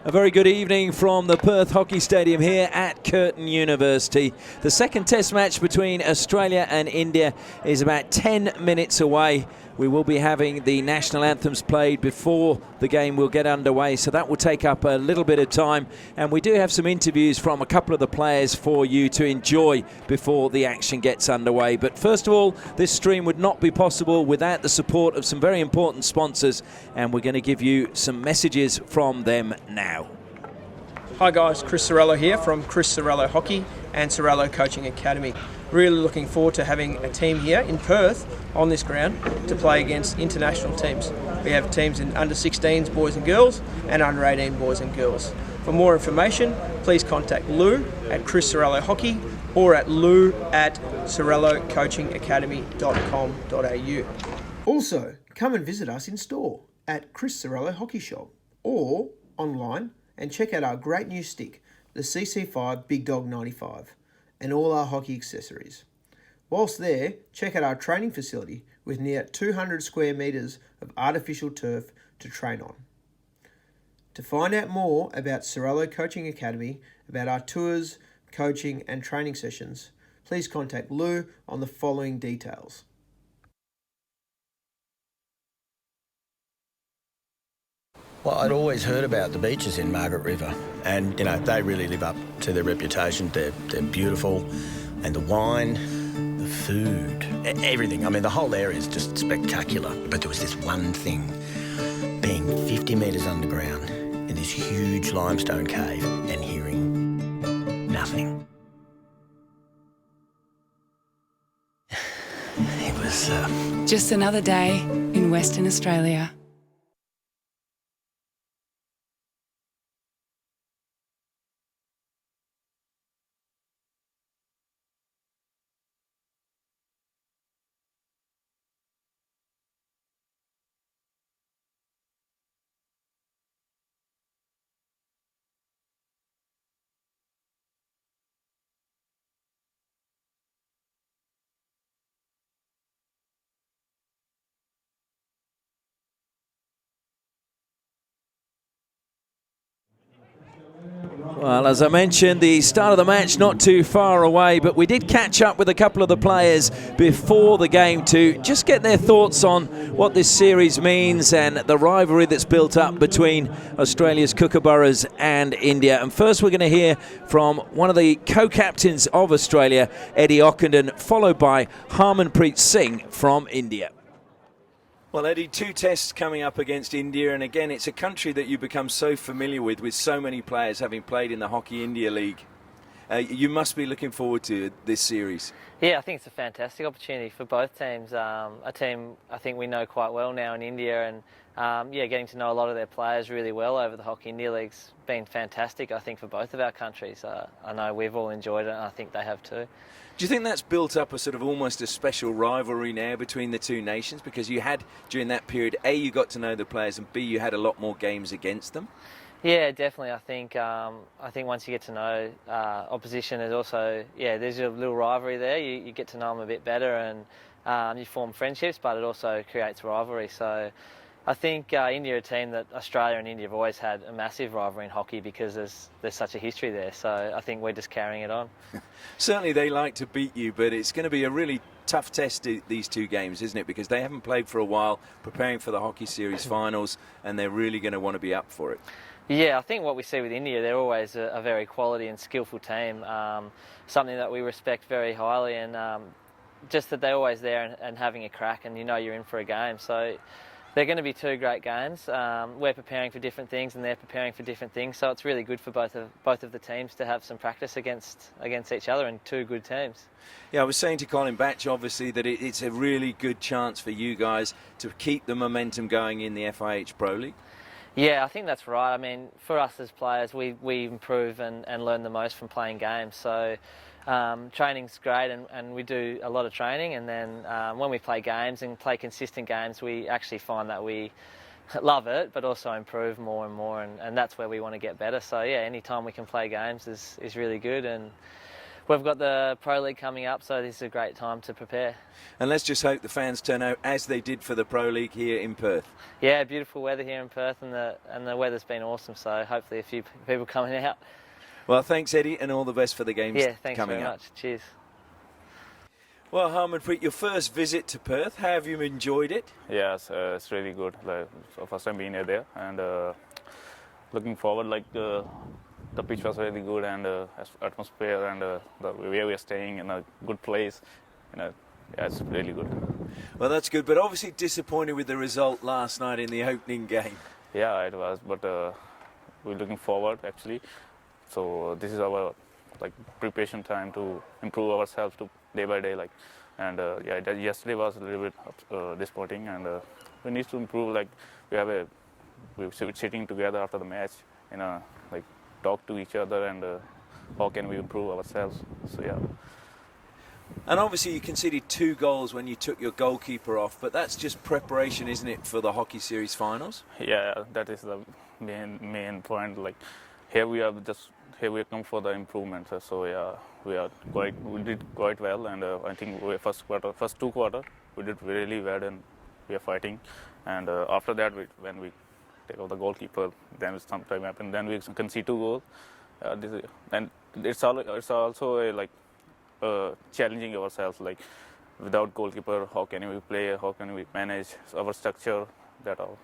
A very good evening from the Perth Hockey Stadium here at Curtin University. The second test match between Australia and India is about 10 minutes away. We will be having the national anthems played before the game will get underway, so that will take up a little bit of time. And we do have some interviews from a couple of the players for you to enjoy before the action gets underway. But first of all, this stream would not be possible without the support of some very important sponsors, and we're going to give you some messages from them now. Hi guys, Chris Sorello here from Chris Sorello Hockey and Sorello Coaching Academy. Really looking forward to having a team here in Perth on this ground to play against international teams. We have teams in under 16s boys and girls and under 18 boys and girls. For more information, please contact Lou at Chris Sorello Hockey or at lou@sorellocoachingacademy.com.au. Also, come and visit us in store at Chris Sorello Hockey Shop or online and check out our great new stick, the CC5 Big Dog 95, and all our hockey accessories. Whilst there, check out our training facility with near 200 square metres of artificial turf to train on. To find out more about Sorello Coaching Academy, about our tours, coaching and training sessions, please contact Lou on the following details. Well, I'd always heard about the beaches in Margaret River, and they really live up to their reputation. They're beautiful, and the wine, the food, everything. I mean, the whole area is just spectacular. But there was this one thing: being 50 metres underground in this huge limestone cave and hearing nothing. It was just another day in Western Australia. Well, as I mentioned, the start of the match not too far away, but we did catch up with a couple of the players before the game to just get their thoughts on what this series means and the rivalry that's built up between Australia's Kookaburras and India. And first we're going to hear from one of the co-captains of Australia, Eddie Ockenden, followed by Manpreet Singh from India. Well, Eddie, two tests coming up against India, and again, it's a country that you become so familiar with so many players having played in the Hockey India League. You must be looking forward to this series. Yeah, I think it's a fantastic opportunity for both teams. A team I think we know quite well now in India, and getting to know a lot of their players really well over the Hockey India League's been fantastic, I think, for both of our countries. I know we've all enjoyed it, and I think they have too. Do you think that's built up a sort of almost a special rivalry now between the two nations? Because you had, during that period, A, you got to know the players, and B, you had a lot more games against them? Yeah, definitely. I think once you get to know opposition, there's also, there's a little rivalry there. You get to know them a bit better, and you form friendships, but it also creates rivalry. So I think India are a team that Australia and India have always had a massive rivalry in hockey because there's such a history there. So I think we're just carrying it on. Certainly they like to beat you, but it's going to be a really tough test, these two games, isn't it? Because they haven't played for a while, preparing for the Hockey Series finals, and they're really going to want to be up for it. Yeah, I think what we see with India, they're always a very quality and skillful team, something that we respect very highly, and just that they're always there and having a crack, and you're in for a game. So they're going to be two great games. We're preparing for different things and they're preparing for different things, so it's really good for both of the teams to have some practice against each other, and two good teams. Yeah, I was saying to Colin Batch, obviously, that it's a really good chance for you guys to keep the momentum going in the FIH Pro League. Yeah, I think that's right. I mean, for us as players, we improve and learn the most from playing games. So training's great, and we do a lot of training, and then when we play games and play consistent games, we actually find that we love it, but also improve more and more, and that's where we want to get better. So yeah, any time we can play games is really good, and We've got the Pro League coming up, so this is a great time to prepare. And let's just hope the fans turn out as they did for the Pro League here in Perth. Yeah, beautiful weather here in Perth, and the weather's been awesome, so hopefully a few people coming out. Well, thanks, Eddie, and all the best for the games Yeah, thanks coming very up. much. Cheers. Well, Manpreet, your first visit to Perth, how have you enjoyed it? Yeah, it's really good. So first time being here and looking forward. The pitch was really good and atmosphere and the way we are staying in a good place. Yeah, it's really good. Well, that's good, but obviously disappointed with the result last night in the opening game. Yeah, it was, but we're looking forward actually. So this is our preparation time to improve ourselves to day by day. Yesterday was a little bit disappointing, and we need to improve. We were sitting together after the match, talk to each other and how can we improve ourselves. So yeah. And obviously you conceded 2 goals when you took your goalkeeper off, but that's just preparation, isn't it, for the Hockey Series finals? Yeah, that is the main point. Here we come for the improvement. So yeah, we did quite well, and I think first 2 quarters we did really well, and we are fighting. And after that, when we take off the goalkeeper, then sometime happened. Then we concede 2 goals. And it's also challenging ourselves. Without goalkeeper, how can we play? How can we manage our structure? That all.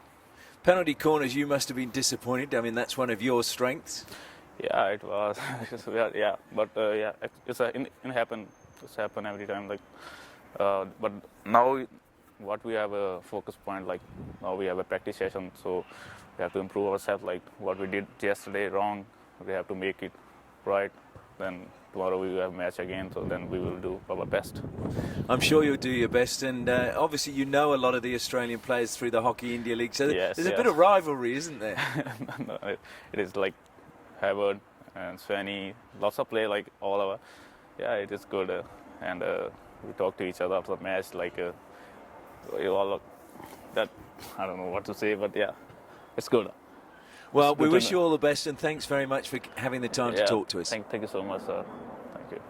Penalty corners, you must have been disappointed. I mean, that's one of your strengths. Yeah, it was. Yeah, but it's happen. It's happen every time. But now, what we have a focus point. Now we have a practice session, so we have to improve ourselves. What we did yesterday wrong, we have to make it right. Then tomorrow we will have a match again, so then we will do our best. I'm sure you'll do your best, and obviously you know a lot of the Australian players through the Hockey India League, so there's a bit of rivalry, isn't there? No, it is Hayward and Swann, lots of play all over. Yeah, it is good, and we talk to each other after the match that I don't know what to say, but yeah, it's good. Well, we wish you all the best, and thanks very much for having the time to talk to us. Thank you so much, sir. Thank you.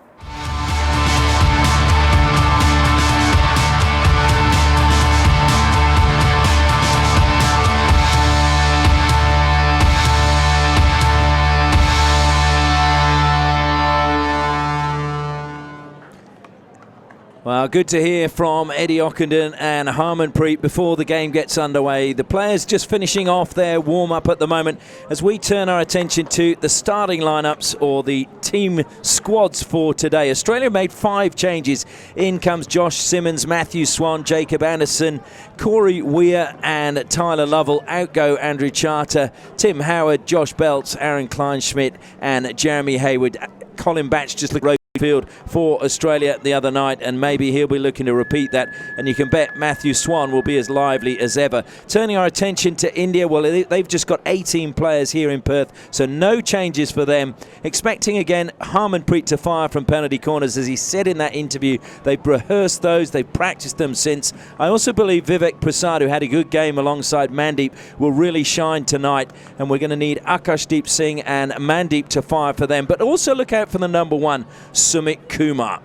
Well, good to hear from Eddie Ockenden and Manpreet before the game gets underway. The players just finishing off their warm-up at the moment as we turn our attention to the starting lineups or the team squads for today. Australia made 5 changes. In comes Josh Simmons, Matthew Swann, Jacob Anderson, Corey Weir and Tyler Lovell. Out go Andrew Charter, Tim Howard, Josh Belts, Aaron Kleinschmidt and Jeremy Hayward. Colin Batch just looked field for Australia the other night, and maybe he'll be looking to repeat that, and you can bet Matthew Swann will be as lively as ever. Turning our attention to India, well, they've just got 18 players here in Perth, so no changes for them. Expecting again Manpreet to fire from penalty corners. As he said in that interview, they've rehearsed those, they've practiced them since. I also believe Vivek Prasad, who had a good game alongside Mandeep, will really shine tonight, and we're going to need Akashdeep Singh and Mandeep to fire for them, but also look out for the number 1, Sumit Kumar.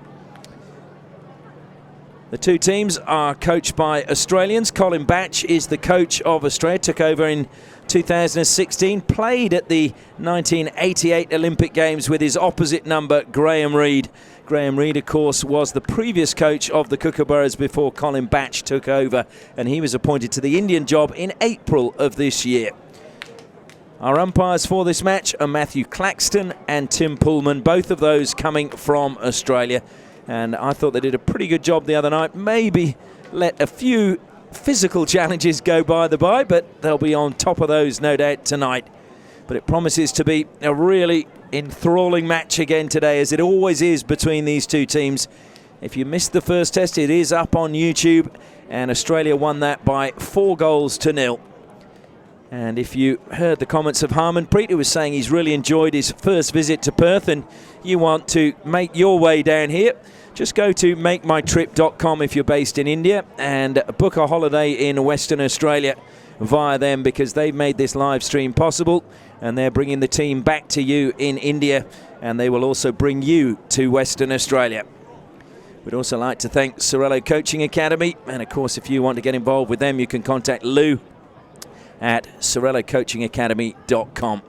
The 2 teams are coached by Australians. Colin Batch is the coach of Australia, took over in 2016, played at the 1988 Olympic Games with his opposite number, Graham Reid. Graham Reid, of course, was the previous coach of the Kookaburras before Colin Batch took over, and he was appointed to the Indian job in April of this year. Our umpires for this match are Matthew Claxton and Tim Pullman, both of those coming from Australia. And I thought they did a pretty good job the other night. Maybe let a few physical challenges go by the by, but they'll be on top of those no doubt tonight. But it promises to be a really enthralling match again today, as it always is between these 2 teams. If you missed the first test, it is up on YouTube, and Australia won that by 4-0. And if you heard the comments of Manpreet, who was saying he's really enjoyed his first visit to Perth, and you want to make your way down here, just go to makemytrip.com if you're based in India and book a holiday in Western Australia via them, because they've made this live stream possible, and they're bringing the team back to you in India. and they will also bring you to Western Australia. We'd also like to thank Sorello Coaching Academy, and of course if you want to get involved with them, you can contact Lou at sorellocoachingacademy.com.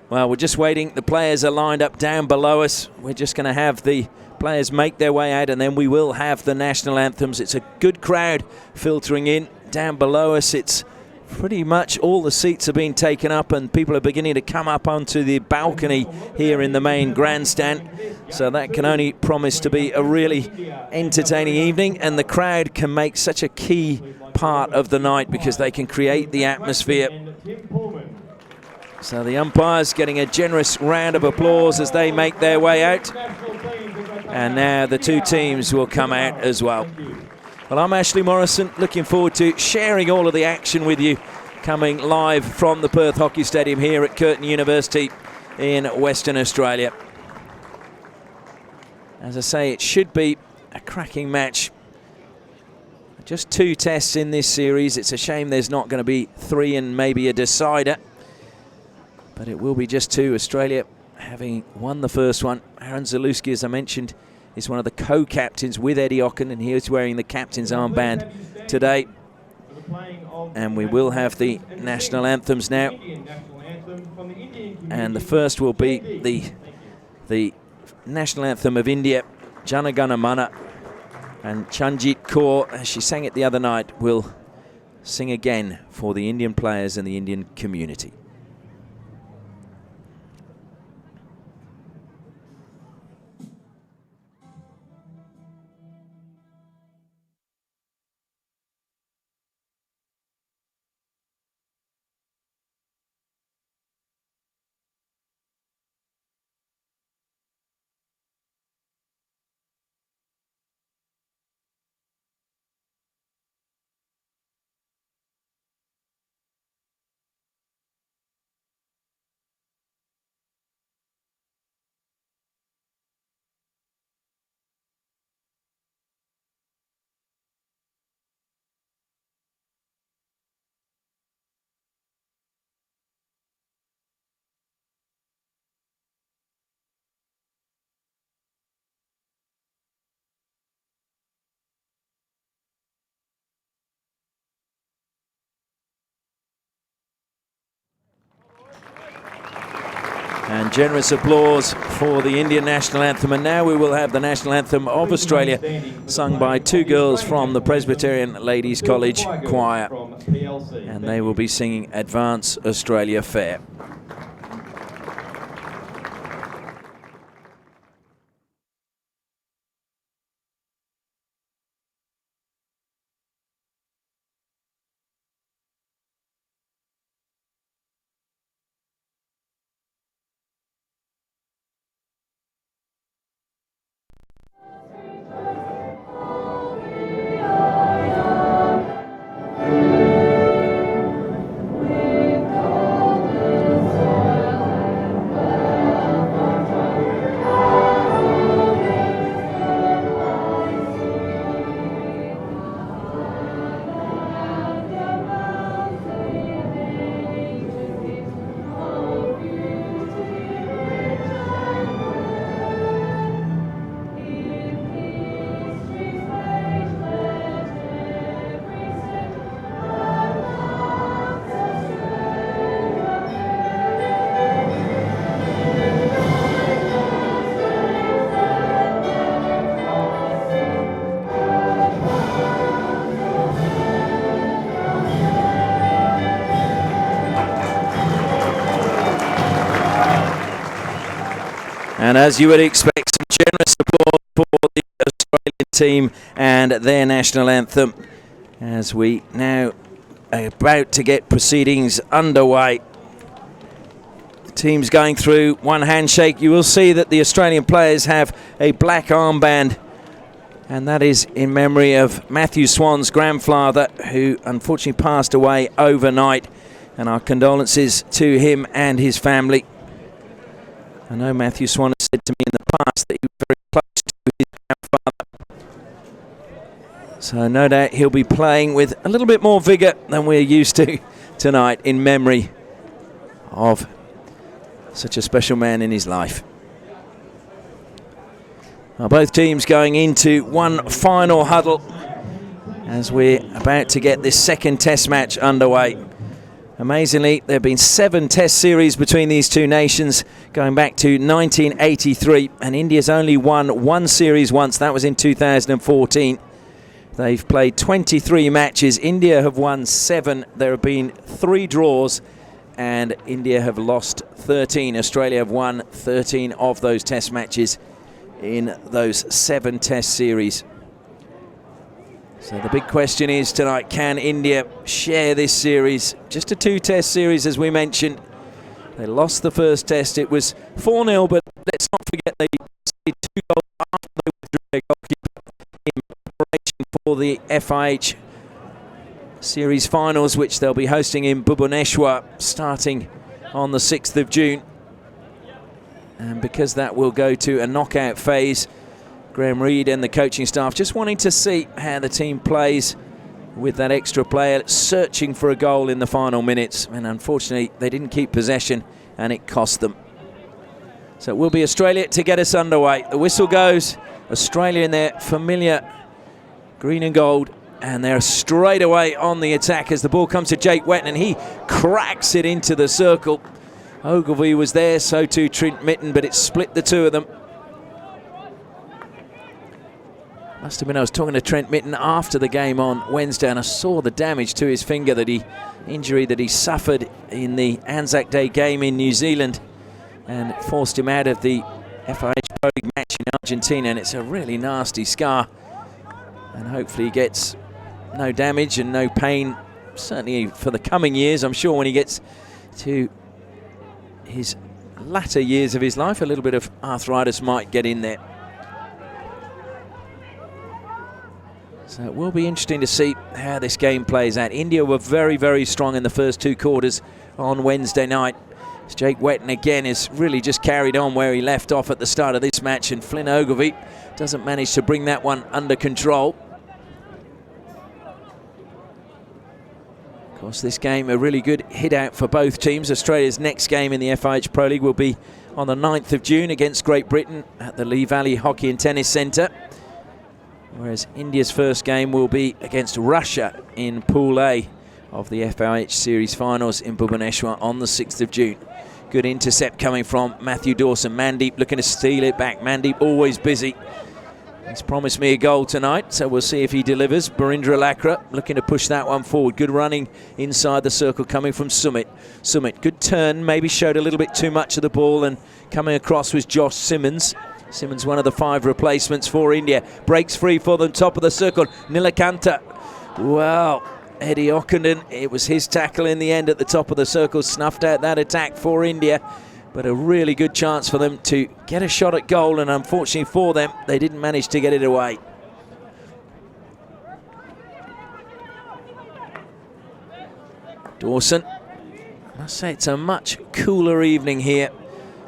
Well, we're just waiting. The players are lined up down below us. We're just going to have the players make their way out, and then we will have the national anthems. It's a good crowd filtering in. Down below us, it's pretty much all the seats are being taken up, and people are beginning to come up onto the balcony here in the main grandstand. So that can only promise to be a really entertaining evening, and the crowd can make such a key part of the night because they can create the atmosphere. So the umpires getting a generous round of applause as they make their way out. And now the two teams will come out as well. Well, I'm Ashley Morrison, looking forward to sharing all of the action with you, coming live from the Perth Hockey Stadium here at Curtin University in Western Australia. As I say, it should be a cracking match. Just 2 tests in this series. It's a shame there's not going to be 3 and maybe a decider. But it will be just 2. Australia having won the first one. Erin Zalewski, as I mentioned, is one of the co-captains with Eddie Ocken, and he is wearing the captain's armband today. And we will have the national anthems now. And the first will be the national anthem of India, Jana Gana Mana. And Chanjit Kaur, as she sang it the other night, will sing again for the Indian players and the Indian community. And generous applause for the Indian national anthem. And now we will have the national anthem of Australia, sung by 2 girls from the Presbyterian Ladies College Choir. And they will be singing Advance Australia Fair. And as you would expect, some generous support for the Australian team and their national anthem as we now are about to get proceedings underway. The team's going through one handshake. You will see that the Australian players have a black armband, and that is in memory of Matthew Swann's grandfather, who unfortunately passed away overnight, and our condolences to him and his family. I know Matthew Swann has said to me in the past that he was very close to his grandfather. So no doubt he'll be playing with a little bit more vigour than we're used to tonight in memory of such a special man in his life. Well, both teams going into one final huddle as we're about to get this second test match underway. Amazingly, there have been 7 test series between these two nations going back to 1983, and India's only won one series once. That was in 2014. They've played 23 matches. India have won 7. There have been 3 draws, and India have lost 13. Australia have won 13 of those test matches in those 7 test series. So the big question is tonight, can India share this series? Just a 2-test series, as we mentioned. They lost the first test. It was 4-0, but let's not forget they conceded 2 goals after they withdrew their goalkeeper in preparation for the FIH series finals, which they'll be hosting in Bhubaneswar starting on the 6th of June. And because that will go to a knockout phase, Graham Reid and the coaching staff just wanting to see how the team plays with that extra player searching for a goal in the final minutes, and unfortunately they didn't keep possession and it cost them. So it will be Australia to get us underway. The whistle goes. Australia in their familiar green and gold, and they're straight away on the attack as the ball comes to Jake Wetton and he cracks it into the circle. Ogilvy was there, so too Trent Mitten, but it split the two of them. Must have been, I was talking to Trent Mitten after the game on Wednesday, and I saw the damage to his finger, injury that he suffered in the Anzac Day game in New Zealand, and forced him out of the FIH Pro League match in Argentina, and it's a really nasty scar. And hopefully he gets no damage and no pain, certainly for the coming years. I'm sure when he gets to his latter years of his life, a little bit of arthritis might get in there. So it will be interesting to see how this game plays out. India were very, very strong in the first 2 quarters on Wednesday night. Jake Wetton again has really just carried on where he left off at the start of this match, and Flynn Ogilvy doesn't manage to bring that one under control. Of course, this game a really good hit out for both teams. Australia's next game in the FIH Pro League will be on the 9th of June against Great Britain at the Lee Valley Hockey and Tennis Centre, whereas India's first game will be against Russia in Pool A of the FIH Series Finals in Bhubaneswar on the 6th of June. Good intercept coming from Matthew Dawson. Mandy looking to steal it back. Mandy always busy. He's promised me a goal tonight, so we'll see if he delivers. Barindra Lakra looking to push that one forward. Good running inside the circle coming from Sumit. Sumit, good turn, maybe showed a little bit too much of the ball, and coming across was Josh Simmons. Simmons, one of the 5 replacements for India. Breaks free for them, top of the circle. Neelakanta. Well, Eddie Ockenden, it was his tackle in the end at the top of the circle, snuffed out that attack for India. But a really good chance for them to get a shot at goal, and unfortunately for them, they didn't manage to get it away. Dawson. I must say it's a much cooler evening here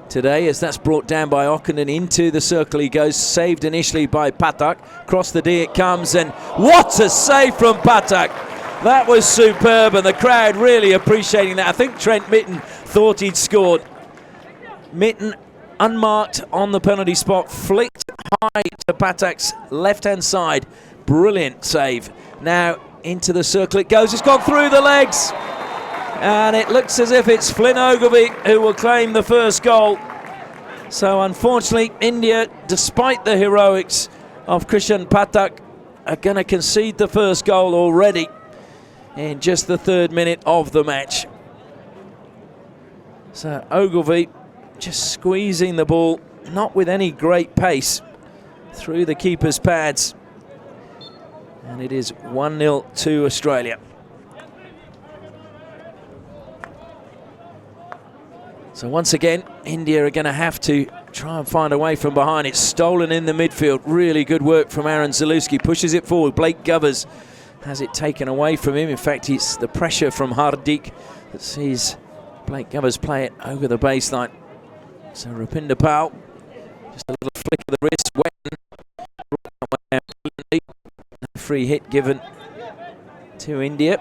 today, as that's brought down by Ockenden. Into the circle he goes, saved initially by Pathak. Across the D it comes, and what a save from Pathak! That was superb, and the crowd really appreciating that. I think Trent Mitten thought he'd scored. Minton unmarked on the penalty spot, flicked high to Pathak's left-hand side. Brilliant save. Now into the circle it goes. It's gone through the legs, and it looks as if it's Flynn Ogilvy who will claim the first goal. So unfortunately, India, despite the heroics of Krishan Pathak, are going to concede the first goal already in just the 3rd minute of the match. So Ogilvy just squeezing the ball, not with any great pace, through the keeper's pads. And it is 1-0 to Australia. So once again, India are going to have to try and find a way from behind. It's stolen in the midfield. Really good work from Aaron Zalewski. Pushes it forward. Blake Govers has it taken away from him. In fact, it's the pressure from Hardik that sees Blake Govers play it over the baseline. So Rependa Powell, just a little flick of the wrist. Wetton, free hit given to India.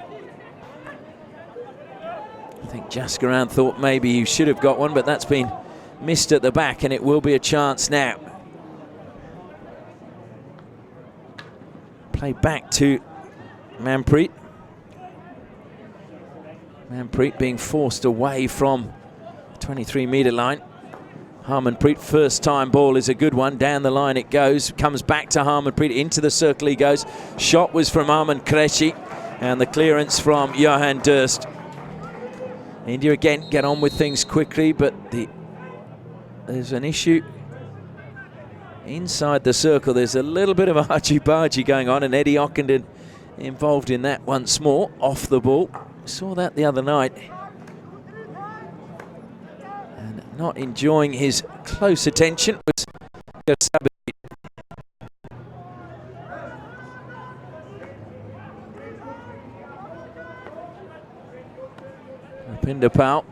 I think Jaskaran thought maybe he should have got one, but that's been missed at the back, and it will be a chance now. Play back to Manpreet. Manpreet being forced away from the 23-metre line. Harmanpreet, first time ball is a good one. Down the line it goes. Comes back to Harmanpreet. Into the circle he goes. Shot was from Arman Kreshi. And the clearance from Johan Durst. India again get on with things quickly, but there's an issue inside the circle. There's a little bit of a argy-bargy going on, and Eddie Ockenden involved in that once more. Off the ball. Saw that the other night. And not enjoying his close attention was Rependa Powell.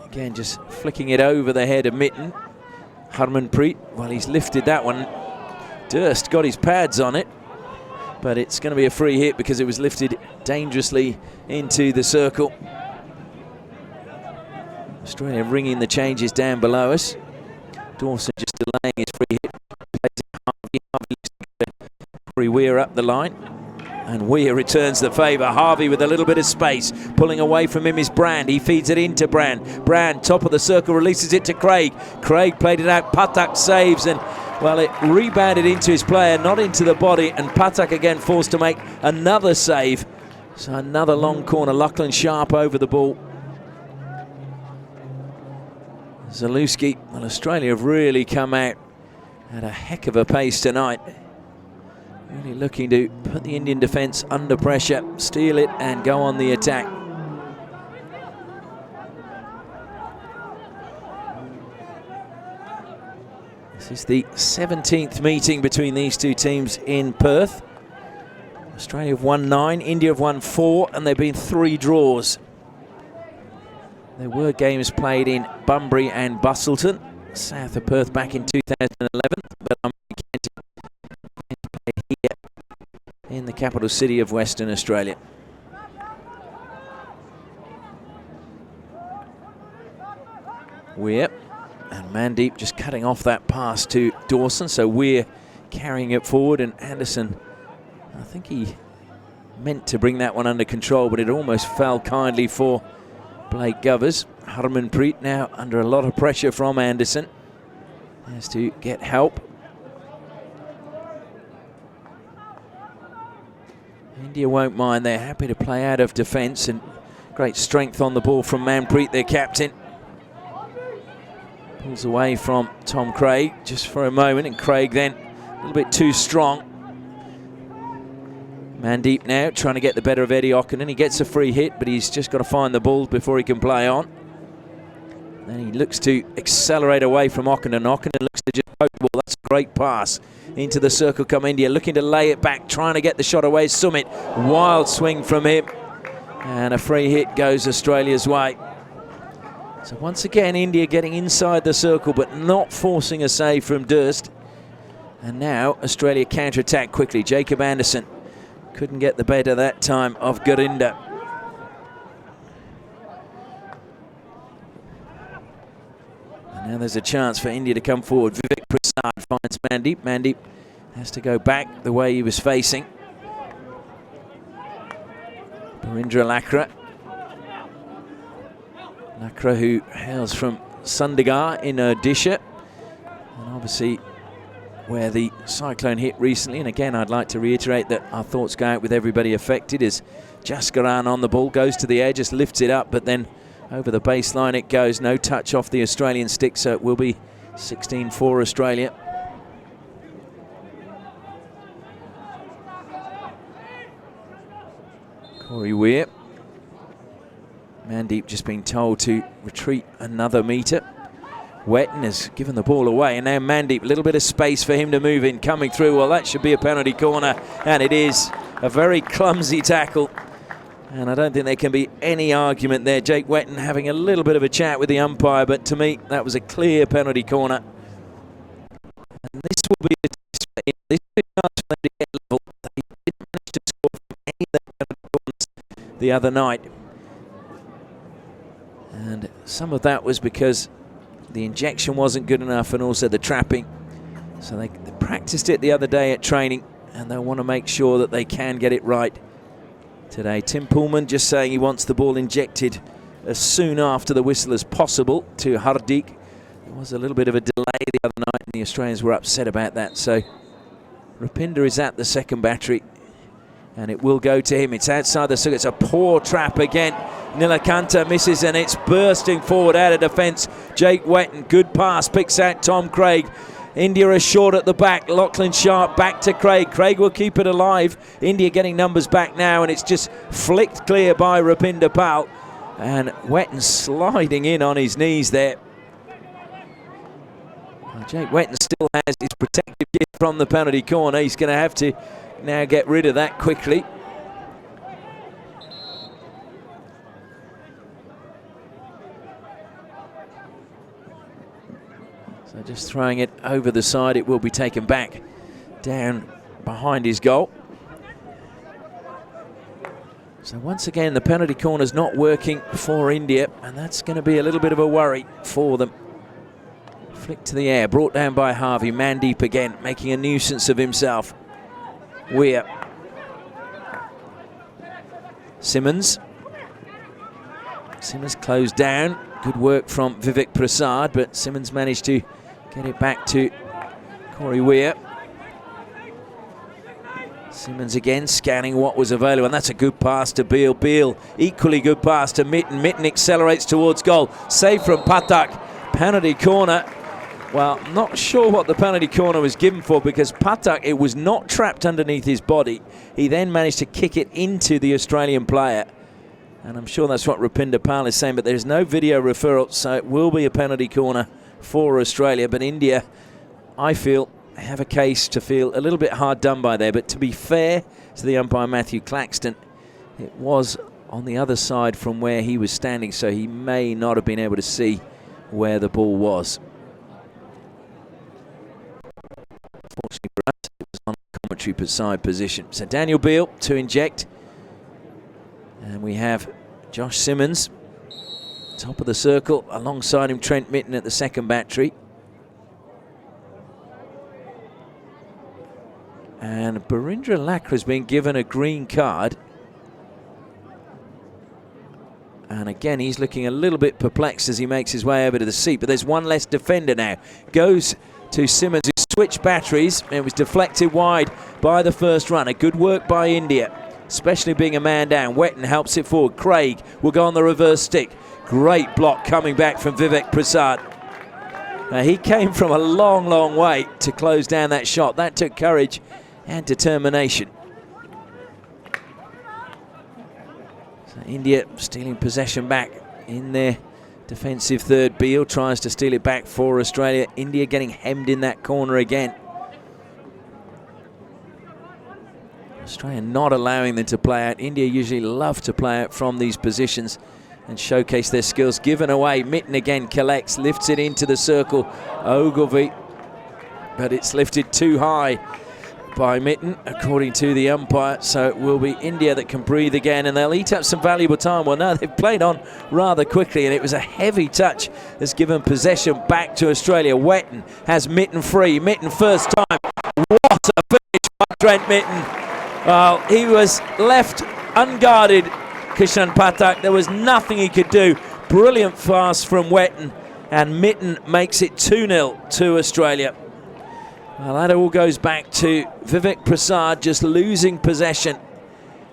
Again, just flicking it over the head of Minton. Harmanpreet, well, he's lifted that one. Durst got his pads on it, but it's going to be a free hit because it was lifted dangerously into the circle. Australia ringing the changes down below us. Dawson just delaying his free hit. Plays it Harvey. Harvey looks to free Weir up the line. And Weir returns the favour. Harvey with a little bit of space. Pulling away from him is Brand. He feeds it into Brand. Brand, top of the circle, releases it to Craig. Craig played it out. Patak saves, and well, it rebounded into his player, not into the body. And Patak again forced to make another save. So another long corner. Lachlan Sharp over the ball. Zalewski. Well, Australia have really come out at a heck of a pace tonight. Really looking to put the Indian defence under pressure, steal it and go on the attack. This is the 17th meeting between these two teams in Perth. Australia have won 9, India have won 4, and there have been 3 draws. There were games played in Bunbury and Bustleton, south of Perth, back in 2011, but I'm in the capital city of Western Australia. Weir and Mandy just cutting off that pass to Dawson, so Weir carrying it forward, and Anderson, I think he meant to bring that one under control, but it almost fell kindly for Blake Govers. Harmanpreet now under a lot of pressure from Anderson. Has to get help. India won't mind. They're happy to play out of defence, and great strength on the ball from Manpreet, their captain. Pulls away from Tom Craig just for a moment, and Craig then a little bit too strong. Mandeep now trying to get the better of Eddie Ockenden. He gets a free hit, but he's just got to find the ball before he can play on. Then he looks to accelerate away from Ockenden. Ockenden looks to just poke the ball. That's a great pass. Into the circle come India, looking to lay it back, trying to get the shot away. Sumit, wild swing from him. And a free hit goes Australia's way. So once again, India getting inside the circle, but not forcing a save from Durst. And now Australia counter-attack quickly. Jacob Anderson couldn't get the better that time of Gurinder. And now there's a chance for India to come forward. Vivek Prasad finds Mandeep. Mandeep has to go back the way he was facing. Parindra Lakra. Lakra, who hails from Sundigar in Odisha. And obviously where the cyclone hit recently. And again, I'd like to reiterate that our thoughts go out with everybody affected as Jaskaran on the ball, goes to the edge, just lifts it up, but then over the baseline it goes. No touch off the Australian stick, so it will be 16 for Australia. Corey Weir. Mandeep just being told to retreat another metre. Wetton has given the ball away, and now Mandeep, a little bit of space for him to move in, coming through. Well, that should be a penalty corner, and it is a very clumsy tackle. And I don't think there can be any argument there. Jake Wetton having a little bit of a chat with the umpire, but to me, that was a clear penalty corner. And this will be a chance for them to get level. They didn't manage to score from any of their penalty corners the other night. And some of that was because the injection wasn't good enough, and also the trapping. So they practiced it the other day at training, and they'll want to make sure that they can get it right today. Tim Pullman just saying he wants the ball injected as soon after the whistle as possible to Hardik. There was a little bit of a delay the other night, and the Australians were upset about that. So Rependa is at the second battery, and it will go to him. It's outside the circuit. It's a poor trap again. Neelakanta misses, and it's bursting forward out of defence. Jake Wetton, good pass, picks out Tom Craig. India is short at the back. Lachlan Sharp back to Craig. Craig will keep it alive. India getting numbers back now, and it's just flicked clear by Rependa Powell. And Wetton sliding in on his knees there. Well, Jake Wetton still has his protective gear from the penalty corner. He's going to have to now get rid of that quickly. So just throwing it over the side, it will be taken back down behind his goal. So once again, the penalty corner's not working for India, and that's going to be a little bit of a worry for them. Flick to the air, brought down by Harvey. Mandeep again, making a nuisance of himself. Weir. Simmons. Simmons closed down. Good work from Vivek Prasad, but Simmons managed to get it back to Corey Weir. Simmons again scanning what was available, and that's a good pass to Beal. Beal, equally good pass to Minton. Minton accelerates towards goal. Save from Pathak. Penalty corner. Well, not sure what the penalty corner was given for, because Pathak, it was not trapped underneath his body. He then managed to kick it into the Australian player. And I'm sure that's what Rependa Powell is saying, but there's no video referral, so it will be a penalty corner for Australia. But India, I feel, have a case to feel a little bit hard done by there. But to be fair to the umpire, Matthew Claxton, it was on the other side from where he was standing, so he may not have been able to see where the ball was. Fortunately for us, it was on the commentary side position. So Daniel Beal to inject. And we have Josh Simmons, top of the circle, alongside him Trent Mitten at the second battery. And Barindra Lakra has been given a green card. And again, he's looking a little bit perplexed as he makes his way over to the seat. But there's one less defender now. Goes to Simmons, who switched batteries. It was deflected wide by the first runner. Good work by India, especially being a man down. Wetton helps it forward. Craig will go on the reverse stick. Great block coming back from Vivek Prasad. Now, he came from a long, long way to close down that shot. That took courage and determination. So India stealing possession back in their defensive third. Beal tries to steal it back for Australia. India getting hemmed in that corner again. Australia not allowing them to play out. India usually love to play out from these positions and showcase their skills. Given away, Minton again collects, lifts it into the circle. Ogilvy, but it's lifted too high by Minton, according to the umpire. So it will be India that can breathe again, and they'll eat up some valuable time. Well, no, they've played on rather quickly, and it was a heavy touch that's given possession back to Australia. Wetton has Minton free. Minton first time. What a finish by Trent Mitten. Well, he was left unguarded, Kishan Pathak. There was nothing he could do. Brilliant pass from Wetton, and Minton makes it 2-0 to Australia. Well, that all goes back to Vivek Prasad just losing possession,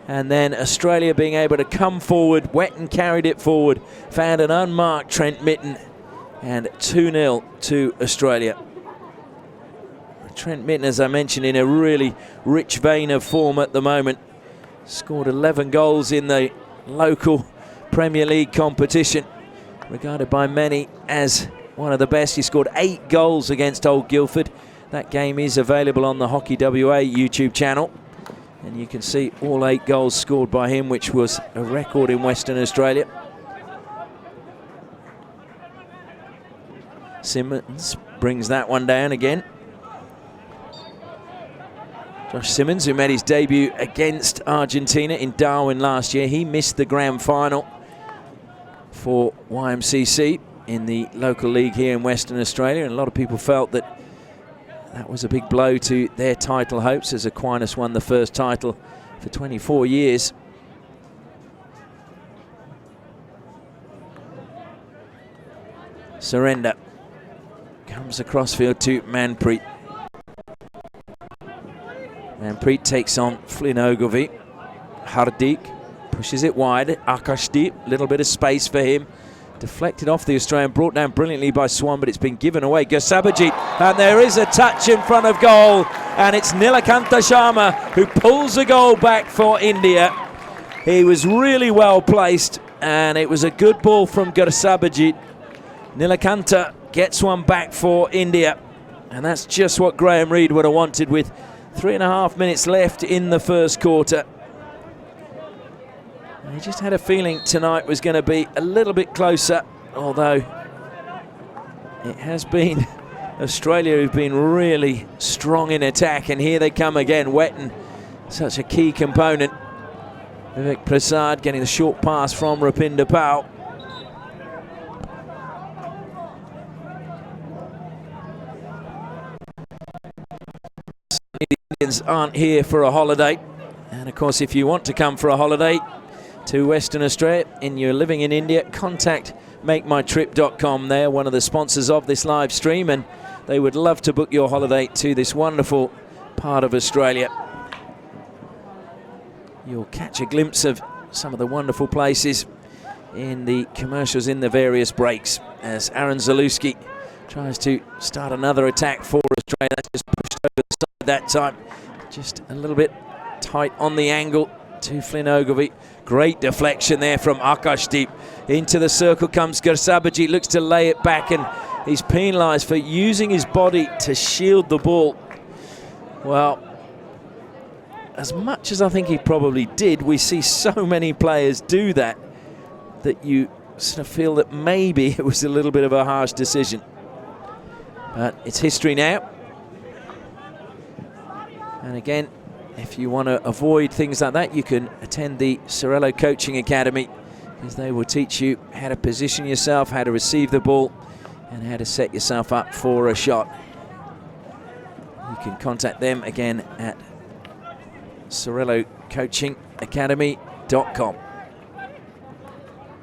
and then Australia being able to come forward. Wetton carried it forward, found an unmarked Trent Mitten, and 2-0 to Australia. Trent Mitten, as I mentioned, in a really rich vein of form at the moment. Scored 11 goals in the local Premier League competition. Regarded by many as one of the best. He scored 8 goals against Old Guildford. That game is available on the Hockey WA YouTube channel. And you can see all 8 goals scored by him, which was a record in Western Australia. Simmons brings that one down again. Josh Simmons, who made his debut against Argentina in Darwin last year. He missed the grand final for YMCC in the local league here in Western Australia, and a lot of people felt that that was a big blow to their title hopes as Aquinas won the first title for 24 years. Surrender comes across field to Manpreet. Manpreet takes on Flynn Ogilvy. Hardik pushes it wide. Akashdeep, little bit of space for him. Deflected off the Australian, brought down brilliantly by Swann, but it's been given away. Gursabajit, and there is a touch in front of goal, and it's Neelakanta Sharma who pulls the goal back for India. He was really well placed, and it was a good ball from Gursabajit. Neelakanta gets one back for India, and that's just what Graham Reid would have wanted with 3.5 minutes left in the first quarter. He just had a feeling tonight was going to be a little bit closer, although it has been Australia who've been really strong in attack, and here they come again. Wetton, such a key component. Vivek Prasad getting the short pass from Rependa Powell. The Indians aren't here for a holiday, and of course if you want to come for a holiday to Western Australia and you're living in India, contact makemytrip.com. They're one of the sponsors of this live stream, and they would love to book your holiday to this wonderful part of Australia. You'll catch a glimpse of some of the wonderful places in the commercials in the various breaks as Erin Zalewski tries to start another attack for Australia. That's just pushed over the side that time. Just a little bit tight on the angle to Flynn Ogilvy. Great deflection there from Akashdeep. Into the circle comes Gursabajit, looks to lay it back, and he's penalised for using his body to shield the ball. Well, as much as I think he probably did, we see so many players do that you sort of feel that maybe it was a little bit of a harsh decision. But it's history now. And again, if you want to avoid things like that, you can attend the Sorello Coaching Academy, because they will teach you how to position yourself, how to receive the ball, and how to set yourself up for a shot. You can contact them again at SorelloCoachingAcademy.com.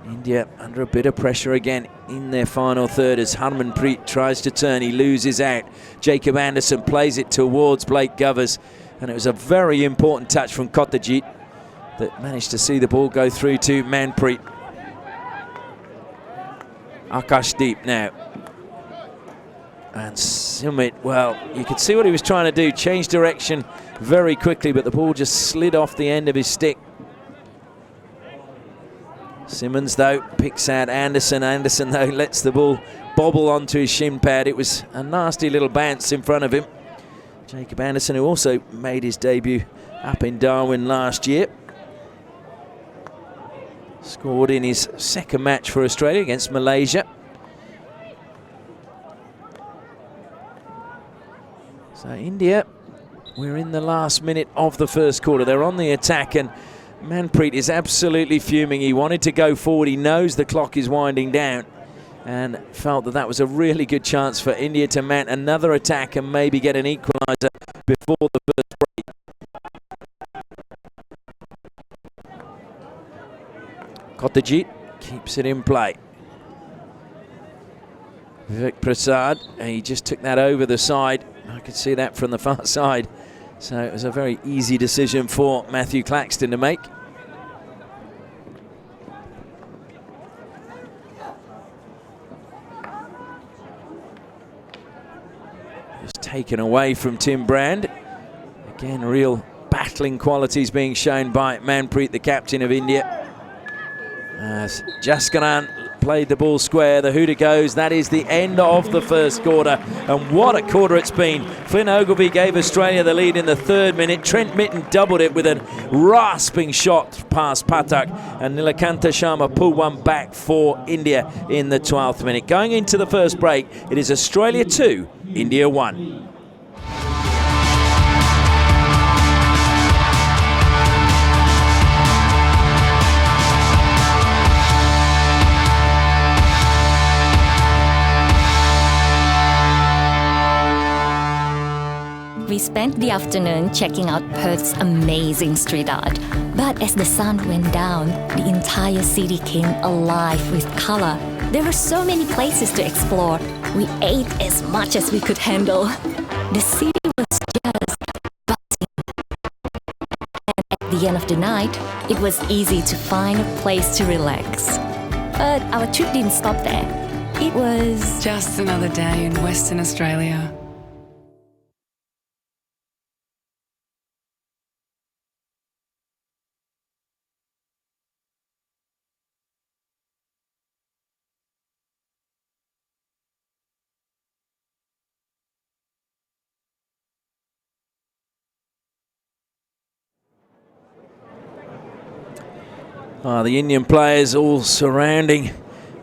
India under a bit of pressure again in their final third as Manpreet tries to turn. He loses out. Jacob Anderson plays it towards Blake Govers, and it was a very important touch from Kotajit that managed to see the ball go through to Manpreet. Akashdeep now. And Sumit, well, you could see what he was trying to do, change direction very quickly, but the ball just slid off the end of his stick. Simmons, though, picks out Anderson. Anderson, though, lets the ball bobble onto his shin pad. It was a nasty little bounce in front of him. Jacob Anderson, who also made his debut up in Darwin last year. Scored in his second match for Australia against Malaysia. So India, we're in the last minute of the first quarter. They're on the attack, and Manpreet is absolutely fuming. He wanted to go forward. He knows the clock is winding down and felt that that was a really good chance for India to mount another attack and maybe get an equaliser before the first break. Kotajit keeps it in play. Vivek Prasad, and he just took that over the side. I could see that from the far side. So it was a very easy decision for Matthew Claxton to make. Just taken away from Tim Brand. Again, real battling qualities being shown by Manpreet, the captain of India. As Jaskaran played the ball square, the Hooter goes. That is the end of the first quarter, and what a quarter it's been. Flynn Ogilvy gave Australia the lead in the 3rd minute. Trent Mitten doubled it with a rasping shot past Patak, and Neelakanta Sharma pulled one back for India in the 12th minute. Going into the first break, it is Australia 2, India 1. We spent the afternoon checking out Perth's amazing street art. But as the sun went down, the entire city came alive with color. There were so many places to explore. We ate as much as we could handle. The city was just buzzing. And at the end of the night, it was easy to find a place to relax. But our trip didn't stop there. It was Just another day in Western Australia. The Indian players all surrounding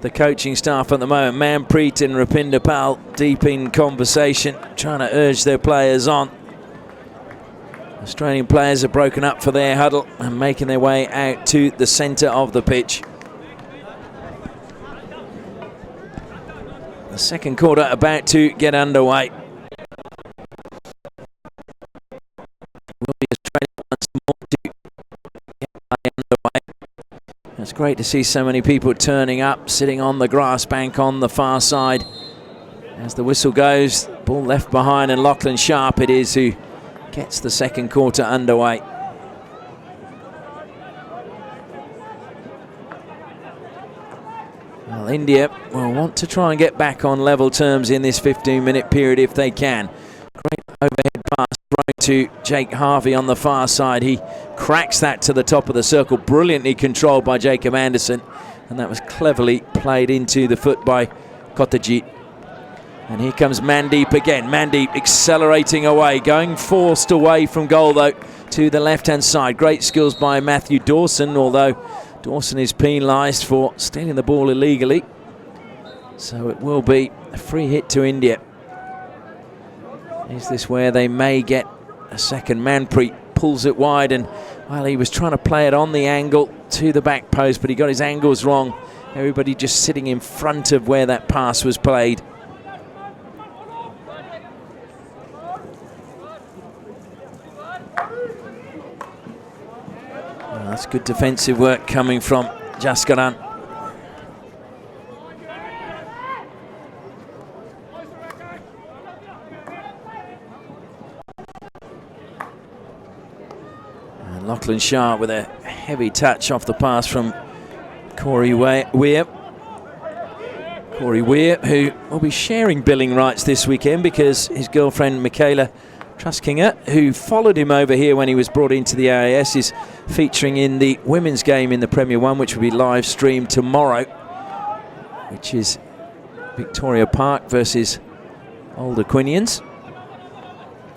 the coaching staff at the moment. Manpreet and Rependa Powell deep in conversation, trying to urge their players on. Australian players have broken up for their huddle and making their way out to the centre of the pitch. The second quarter about to get underway. Will be Australia once more to get underway. It's great to see so many people turning up, sitting on the grass bank on the far side. As the whistle goes, ball left behind, and Lachlan Sharp it is who gets the second quarter underway. Well, India will want to try and get back on level terms in this 15-minute period if they can. Great overhead pass thrown to Jake Harvey on the far side. He cracks that to the top of the circle, brilliantly controlled by Jacob Anderson, and that was cleverly played into the foot by Kotajit. And here comes Mandeep again. Mandeep accelerating away, going forced away from goal though to the left-hand side. Great skills by Matthew Dawson, although Dawson is penalised for stealing the ball illegally. So it will be a free hit to India. Is this where they may get a second? Manpreet pulls it wide, and well, he was trying to play it on the angle to the back post, but he got his angles wrong. Everybody just sitting in front of where that pass was played. Well, that's good defensive work coming from Jaskaran. Lachlan Sharp with a heavy touch off the pass from Corey Weir. Corey Weir, who will be sharing billing rights this weekend because his girlfriend Michaela Truskinger, who followed him over here when he was brought into the AIS, is featuring in the women's game in the Premier 1, which will be live streamed tomorrow, which is Victoria Park versus Older Quinians.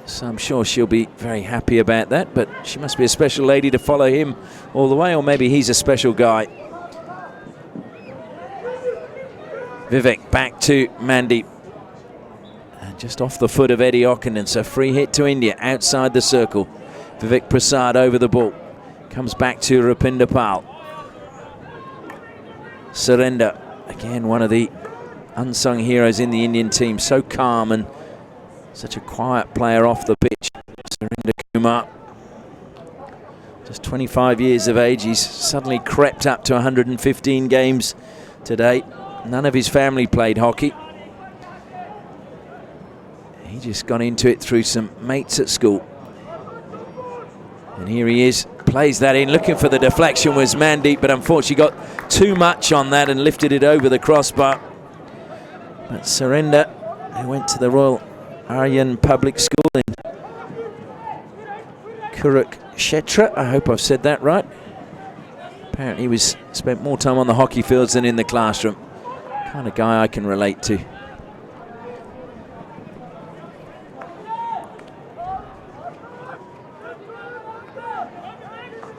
So I'm sure she'll be very happy about that, but she must be a special lady to follow him all the way, or maybe he's a special guy. Vivek back to Mandy. And just off the foot of Eddie Okinen, so free hit to India outside the circle. Vivek Prasad over the ball. Comes back to Rependa Powell. Surrender, again one of the unsung heroes in the Indian team, so calm and such a quiet player off the pitch. Surinder Kumar, just 25 years of age. He's suddenly crept up to 115 games today. None of his family played hockey. He just got into it through some mates at school. And here he is, plays that in. Looking for the deflection was Mandy, but unfortunately got too much on that and lifted it over the crossbar. But Surrender, who went to the Royal Aryan Public School in Kurukshetra. I hope I've said that right. Apparently he spent more time on the hockey fields than in the classroom. Kind of guy I can relate to.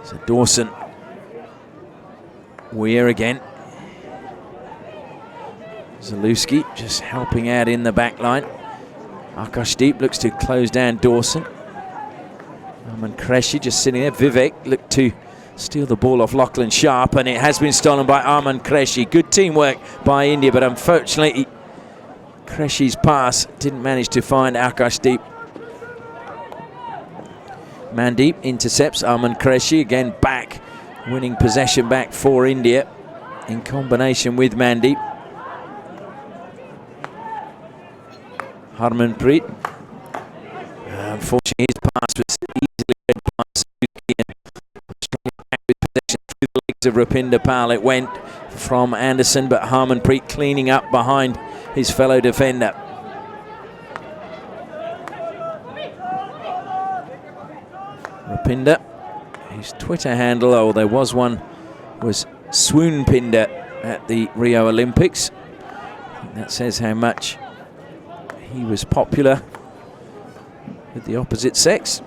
So Dawson. Weir again. Zalewski just helping out in the back line. Akashdeep looks to close down Dawson. Arman Qureshi just sitting there. Vivek looked to steal the ball off Lachlan Sharp, and it has been stolen by Arman Qureshi. Good teamwork by India, but unfortunately Qureshi's pass didn't manage to find Akashdeep. Mandy intercepts Aman Qureshi, again back, winning possession back for India in combination with Mandy. Manpreet. Unfortunately, his pass was easily read by Zalewski, and back with possession through the legs of Rependa. Powell it went from Anderson, but Manpreet cleaning up behind his fellow defender. Rependa, his Twitter handle, oh there was one, was Swoon Pinder at the Rio Olympics. I think that says how much he was popular with the opposite sex.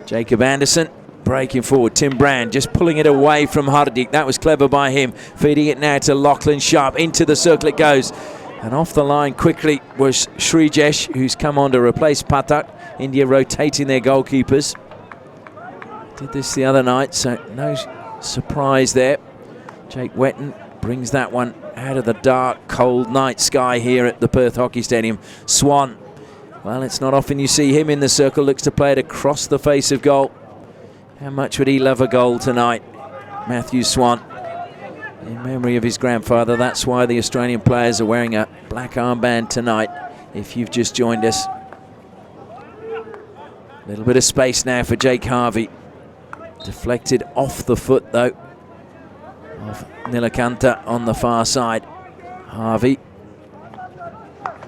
Jacob Anderson breaking forward. Tim Brand just pulling it away from Hardik. That was clever by him. Feeding it now to Lachlan Sharp. Into the circle it goes. And off the line quickly was Srijesh, who's come on to replace Patak. India rotating their goalkeepers. Did this the other night, so no surprise there. Jake Wetton brings that one out of the dark, cold night sky here at the Perth Hockey Stadium. Swann, well, it's not often you see him in the circle. Looks to play it across the face of goal. How much would he love a goal tonight? Matthew Swann, in memory of his grandfather. That's why the Australian players are wearing a black armband tonight, if you've just joined us. A little bit of space now for Jake Harvey. Deflected off the foot, though, of Neelakanta on the far side. Harvey.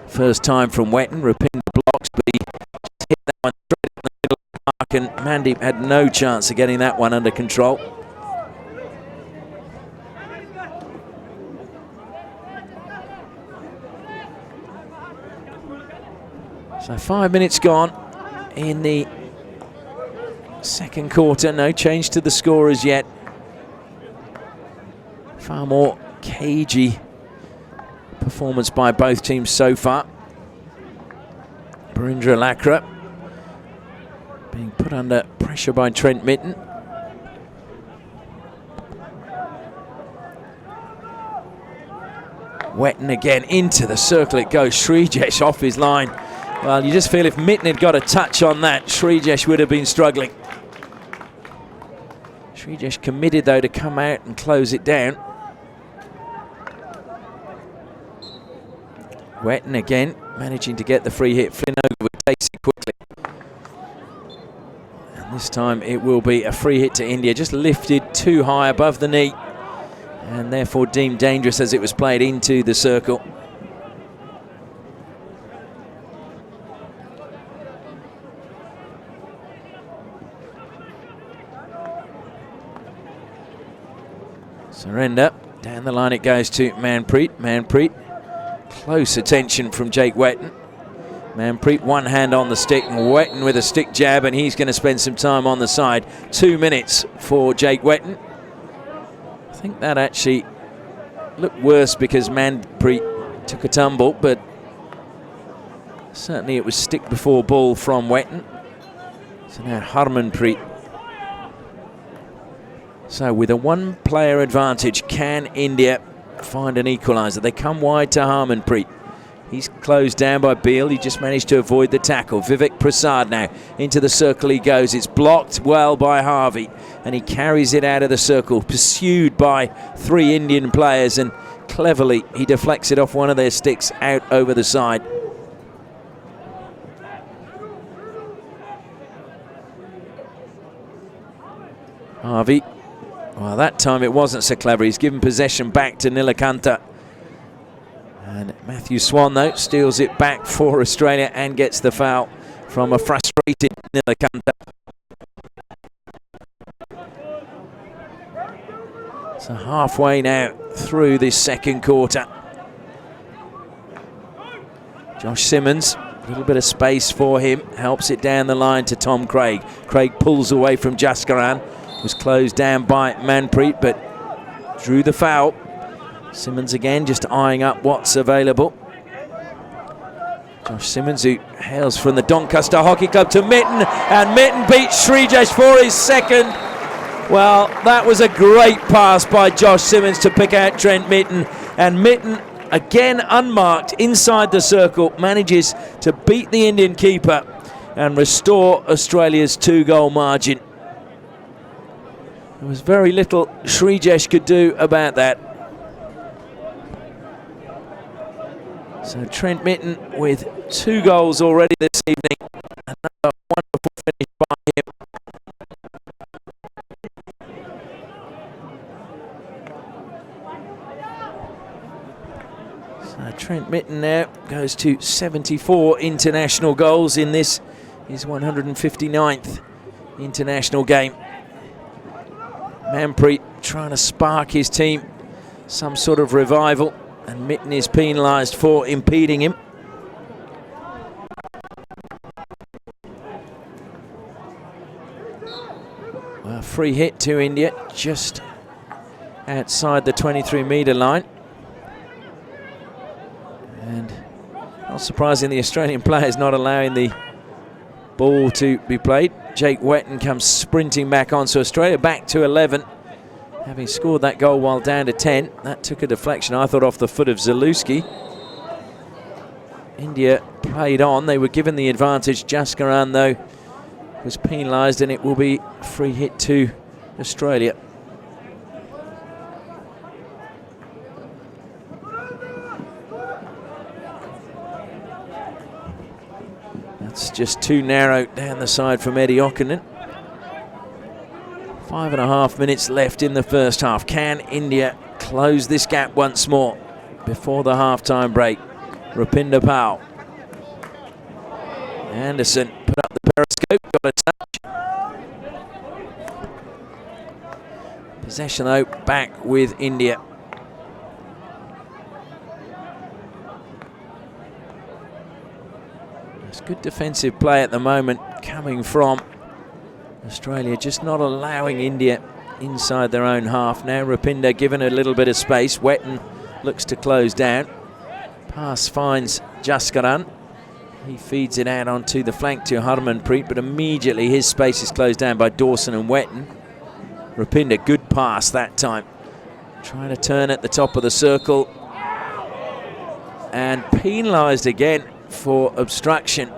First time from Wetton. Rependa blocks, but he just hit that one straight in the middle of the park, and Mandy had no chance of getting that one under control. So 5 minutes gone in the second quarter. No change to the score as yet. Far more cagey performance by both teams so far. Barindra Lakra being put under pressure by Trent Mitten. Wetton again into the circle it goes. Srijesh off his line. Well, you just feel if Mitten had got a touch on that, Srijesh would have been struggling. Srijesh committed, though, to come out and close it down. Wetton again, managing to get the free hit. Flynn takes it quickly. And this time it will be a free hit to India, just lifted too high above the knee, and therefore deemed dangerous as it was played into the circle. Surrender. Down the line it goes to Manpreet. Manpreet. Close attention from Jake Wetton. Manpreet one hand on the stick, and Wetton with a stick jab, and he's going to spend some time on the side. 2 minutes for Jake Wetton. I think that actually looked worse because Manpreet took a tumble, but certainly it was stick before ball from Wetton. So now Manpreet. So with a one-player advantage, can India find an equaliser? They come wide to Manpreet. He's closed down by Beal. He just managed to avoid the tackle. Vivek Prasad now into the circle he goes. It's blocked well by Harvey, and he carries it out of the circle, pursued by 3 Indian players, and cleverly he deflects it off one of their sticks out over the side. Harvey. Well, that time it wasn't so clever. He's given possession back to Neelakanta. And Matthew Swann, though, steals it back for Australia and gets the foul from a frustrated Neelakanta. So halfway now through this second quarter. Josh Simmons, a little bit of space for him, helps it down the line to Tom Craig. Craig pulls away from Jaskaran. Was closed down by Manpreet, but drew the foul. Simmons again just eyeing up what's available. Josh Simmons, who hails from the Doncaster Hockey Club, to Minton, and Minton beats Srijesh for his second. Well, that was a great pass by Josh Simmons to pick out Trent Mitten, and Minton, again unmarked inside the circle, manages to beat the Indian keeper. and restore Australia's 2-goal margin. There was very little Srijesh could do about that. So Trent Mitten with 2 goals already this evening. Another wonderful finish by him. So Trent Mitten now goes to 74 international goals in this, his 159th international game. Manpreet trying to spark his team some sort of revival, and Mitten is penalised for impeding him. A free hit to India just outside the 23-metre line. And not surprising, the Australian players not allowing the ball to be played. Jake Wetton comes sprinting back on, so Australia back to 11. Having scored that goal while down to 10. That took a deflection, I thought, off the foot of Zalewski. India played on. They were given the advantage. Jaskaran, though, was penalised, and it will be a free hit to Australia. That's just too narrow down the side from Eddie Okinen. 5.5 minutes left in the first half. Can India close this gap once more before the half-time break? Rependa Powell. Anderson put up the periscope, got a touch. Possession, though, back with India. It's good defensive play at the moment coming from Australia, just not allowing India inside their own half. Now Rependa given a little bit of space. Wetton looks to close down. Pass finds Jaskaran. He feeds it out onto the flank to Manpreet, but immediately his space is closed down by Dawson and Wetton. Rependa, good pass that time. Trying to turn at the top of the circle. And penalised again for obstruction.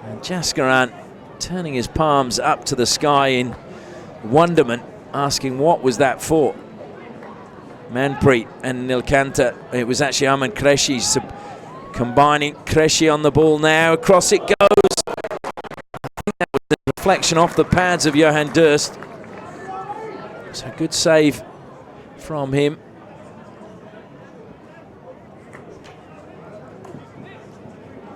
And Jaskaran turning his palms up to the sky in wonderment, asking what was that for. Manpreet and Neelakanta, it was actually Aman Qureshi combining. Qureshi on the ball now, across it goes. I think that was the deflection off the pads of Johan Durst. So good save from him.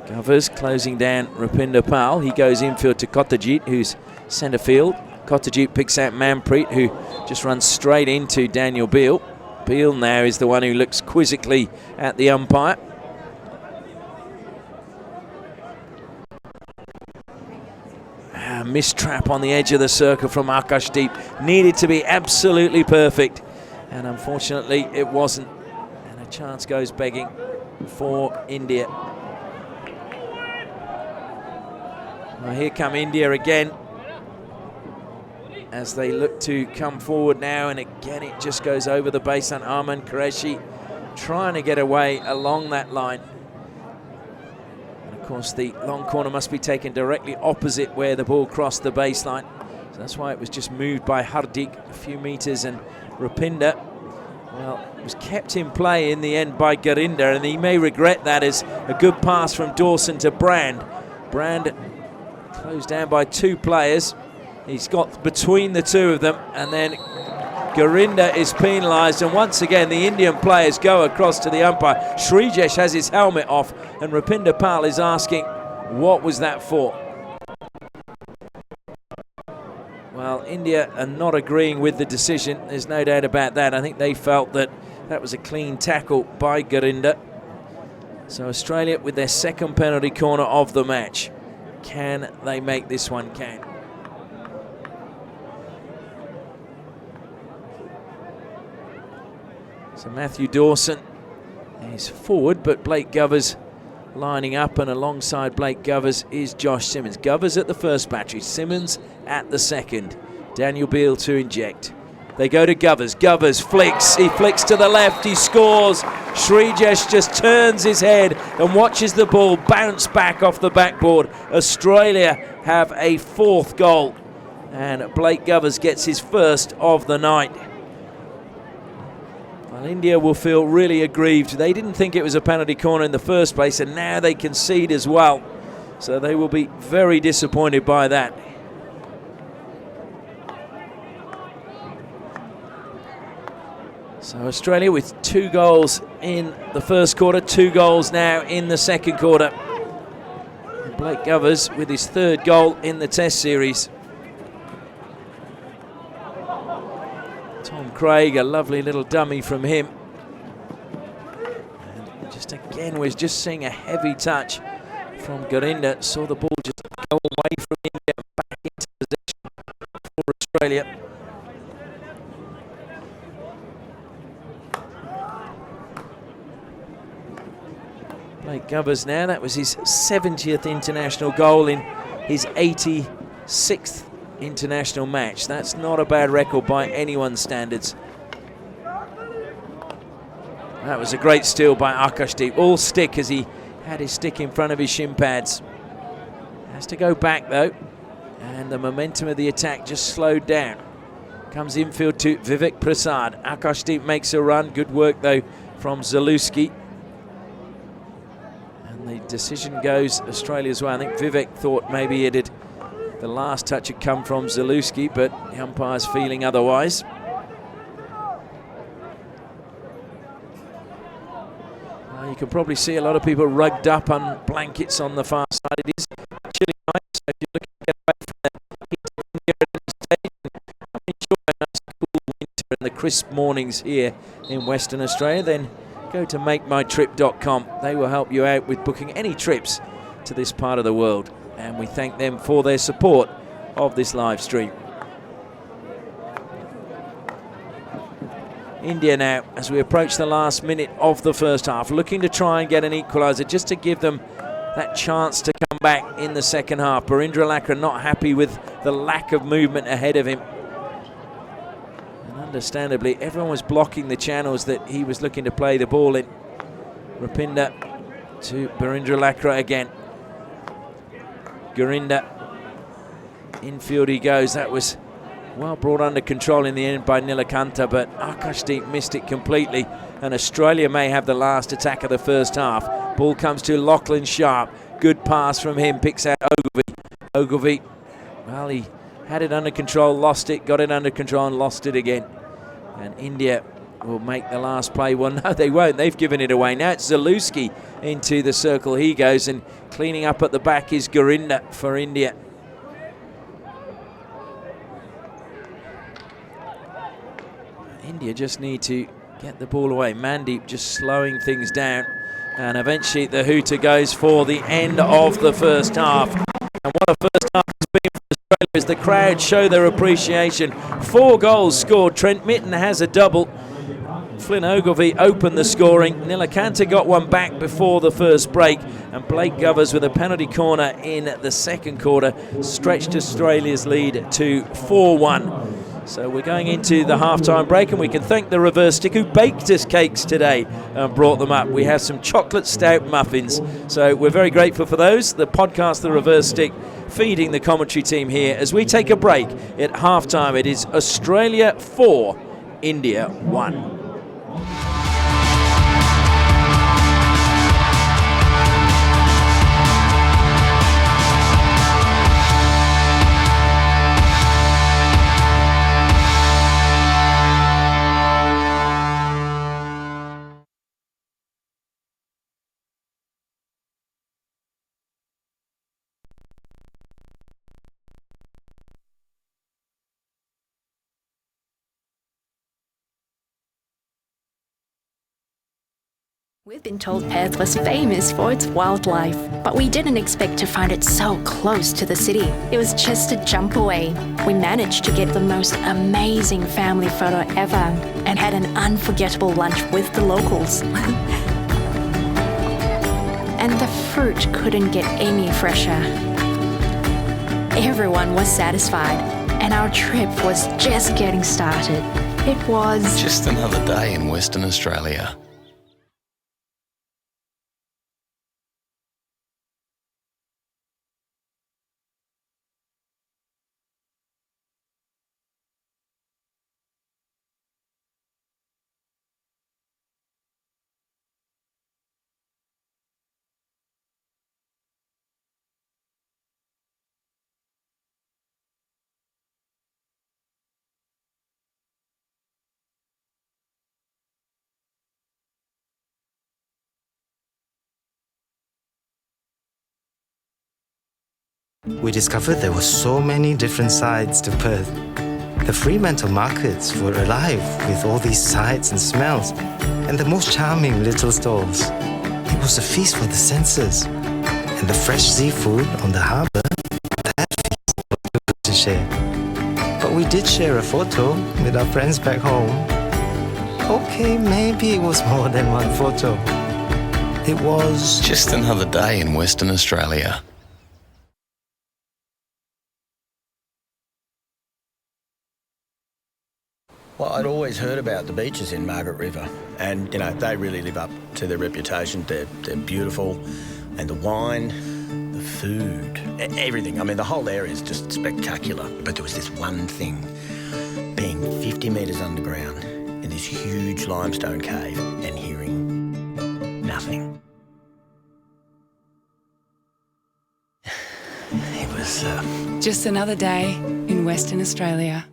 Govers closing down Rependa Powell. He goes infield to Kotajit, who's centre field. Kotajit picks out Manpreet, who just runs straight into Daniel Beal. Beal now is the one who looks quizzically at the umpire. Missed trap on the edge of the circle from Akashdeep. Needed to be absolutely perfect, and unfortunately it wasn't. And a chance goes begging for India. Well, here come India again as they look to come forward now, and again it just goes over the baseline. Aman Qureshi trying to get away along that line. And of course the long corner must be taken directly opposite where the ball crossed the baseline. So that's why it was just moved by Hardik a few metres, and Rependa, well, it was kept in play in the end by Gurinder, and he may regret that, as a good pass from Dawson to Brand. Brand closed down by 2 players. He's got between the 2 of them, and then Gurinder is penalised, and once again the Indian players go across to the umpire. Srijesh has his helmet off, and Rependa Powell is asking, what was that for? Well, India are not agreeing with the decision, there's no doubt about that. I think they felt that that was a clean tackle by Gurinder. So Australia with their second penalty corner of the match. Can they make this one count? So Matthew Dawson is forward, but Blake Govers lining up, and alongside Blake Govers is Josh Simmons. Govers at the first battery, Simmons at the second. Daniel Beal to inject. They go to Govers. Govers flicks. He flicks to the left. He scores. Srijesh just turns his head and watches the ball bounce back off the backboard. Australia have a 4th goal. And Blake Govers gets his first of the night. Well, India will feel really aggrieved. They didn't think it was a penalty corner in the first place, and now they concede as well. So they will be very disappointed by that. So Australia with 2 goals in the first quarter, 2 goals now in the second quarter. And Blake Govers with his 3rd goal in the Test series. Tom Craig, a lovely little dummy from him. And just again, we're just seeing a heavy touch from Gurinder. Saw the ball just go away from India and back into possession for Australia. Blake Govers now, that was his 70th international goal in his 86th international match. That's not a bad record by anyone's standards. That was a great steal by Akashdeep. All stick as he had his stick in front of his shin pads. Has to go back though, and the momentum of the attack just slowed down. Comes infield to Vivek Prasad. Akashdeep makes a run. Good work though from Zalewski. The decision goes Australia's way. I think Vivek thought maybe the last touch had come from Zalewski, but the umpire's feeling otherwise. You can probably see a lot of people rugged up on blankets on the far side. It is chilly night, so if you're looking to get away from the heat of India at this stage, and enjoy a nice cool winter and the crisp mornings here in Western Australia, then go to makemytrip.com. They will help you out with booking any trips to this part of the world. And we thank them for their support of this live stream. India now, as we approach the last minute of the first half, looking to try and get an equaliser just to give them that chance to come back in the second half. Barindra Lakra not happy with the lack of movement ahead of him. Understandably, everyone was blocking the channels that he was looking to play the ball in. Rependa to Barindra Lakra again. Gurinder, infield he goes. That was well brought under control in the end by Neelakanta, but Akashdeep missed it completely, and Australia may have the last attack of the first half. Ball comes to Lachlan Sharp. Good pass from him, picks out Ogilvy. Ogilvy, well, he had it under control, lost it, got it under control and lost it again. And India will make the last play. Well, no, they won't. They've given it away. Now it's Zalewski into the circle. He goes, and cleaning up at the back is Gurinder for India. India just need to get the ball away. Mandy just slowing things down. And eventually the Hooter goes for the end of the first half. And what a first half has been for Australia as the crowd show their appreciation. 4 goals scored. Trent Mitten has a double. Flynn Ogilvy opened the scoring. Neelakanta got one back before the first break. And Blake Govers with a penalty corner in the second quarter stretched Australia's lead to 4-1. So we're going into the halftime break, and we can thank the Reverse Stick who baked us cakes today and brought them up. We have some chocolate stout muffins, so we're very grateful for those. The podcast, The Reverse Stick, feeding the commentary team here as we take a break at halftime. It is Australia 4, India 1. We've been told Perth was famous for its wildlife, but we didn't expect to find it so close to the city. It was just a jump away. We managed to get the most amazing family photo ever and had an unforgettable lunch with the locals. And the fruit couldn't get any fresher. Everyone was satisfied, and our trip was just getting started. It was Just another day in Western Australia. We discovered there were so many different sides to Perth. The Fremantle markets were alive with all these sights and smells, and the most charming little stalls. It was a feast for the senses, and the fresh seafood on the harbour, that feast was too good to share. But we did share a photo with our friends back home. Okay, maybe it was more than one photo. It was Just another day in Western Australia. Well, I'd always heard about the beaches in Margaret River, and they really live up to their reputation. They're beautiful, and the wine, the food, everything. I mean, the whole area is just spectacular. But there was this one thing: being 50 metres underground in this huge limestone cave and hearing nothing. It was Just another day in Western Australia.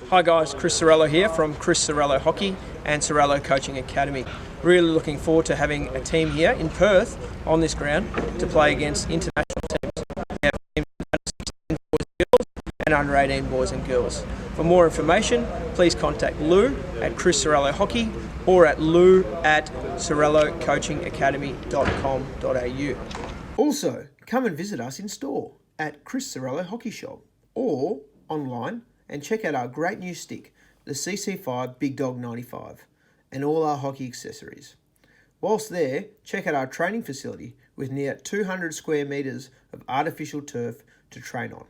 Hi guys, Chris Sorello here from Chris Sorello Hockey and Sorello Coaching Academy. Really looking forward to having a team here in Perth on this ground to play against international teams. We have teams under 16 boys and girls and under 18 boys and girls. For more information, please contact Lou at Chris Sorello Hockey or at lou@sorellocoachingacademy.com.au. Also, come and visit us in store at Chris Sorello Hockey Shop or online and check out our great new stick, the CC5 Big Dog 95, and all our hockey accessories. Whilst there, check out our training facility with near 200 square metres of artificial turf to train on.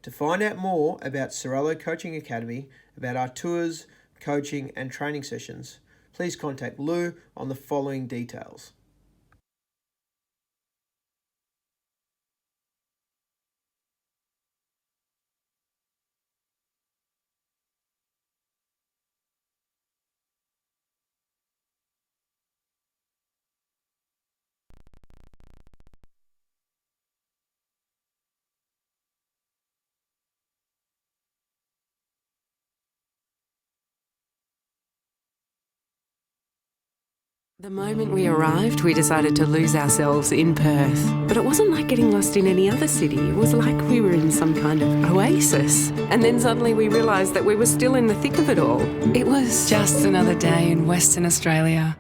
To find out more about Sorello Coaching Academy, about our tours, coaching and training sessions, please contact Lou on the following details. The moment we arrived, we decided to lose ourselves in Perth. But it wasn't like getting lost in any other city. It was like we were in some kind of oasis. And then suddenly we realised that we were still in the thick of it all. It was Just another day in Western Australia.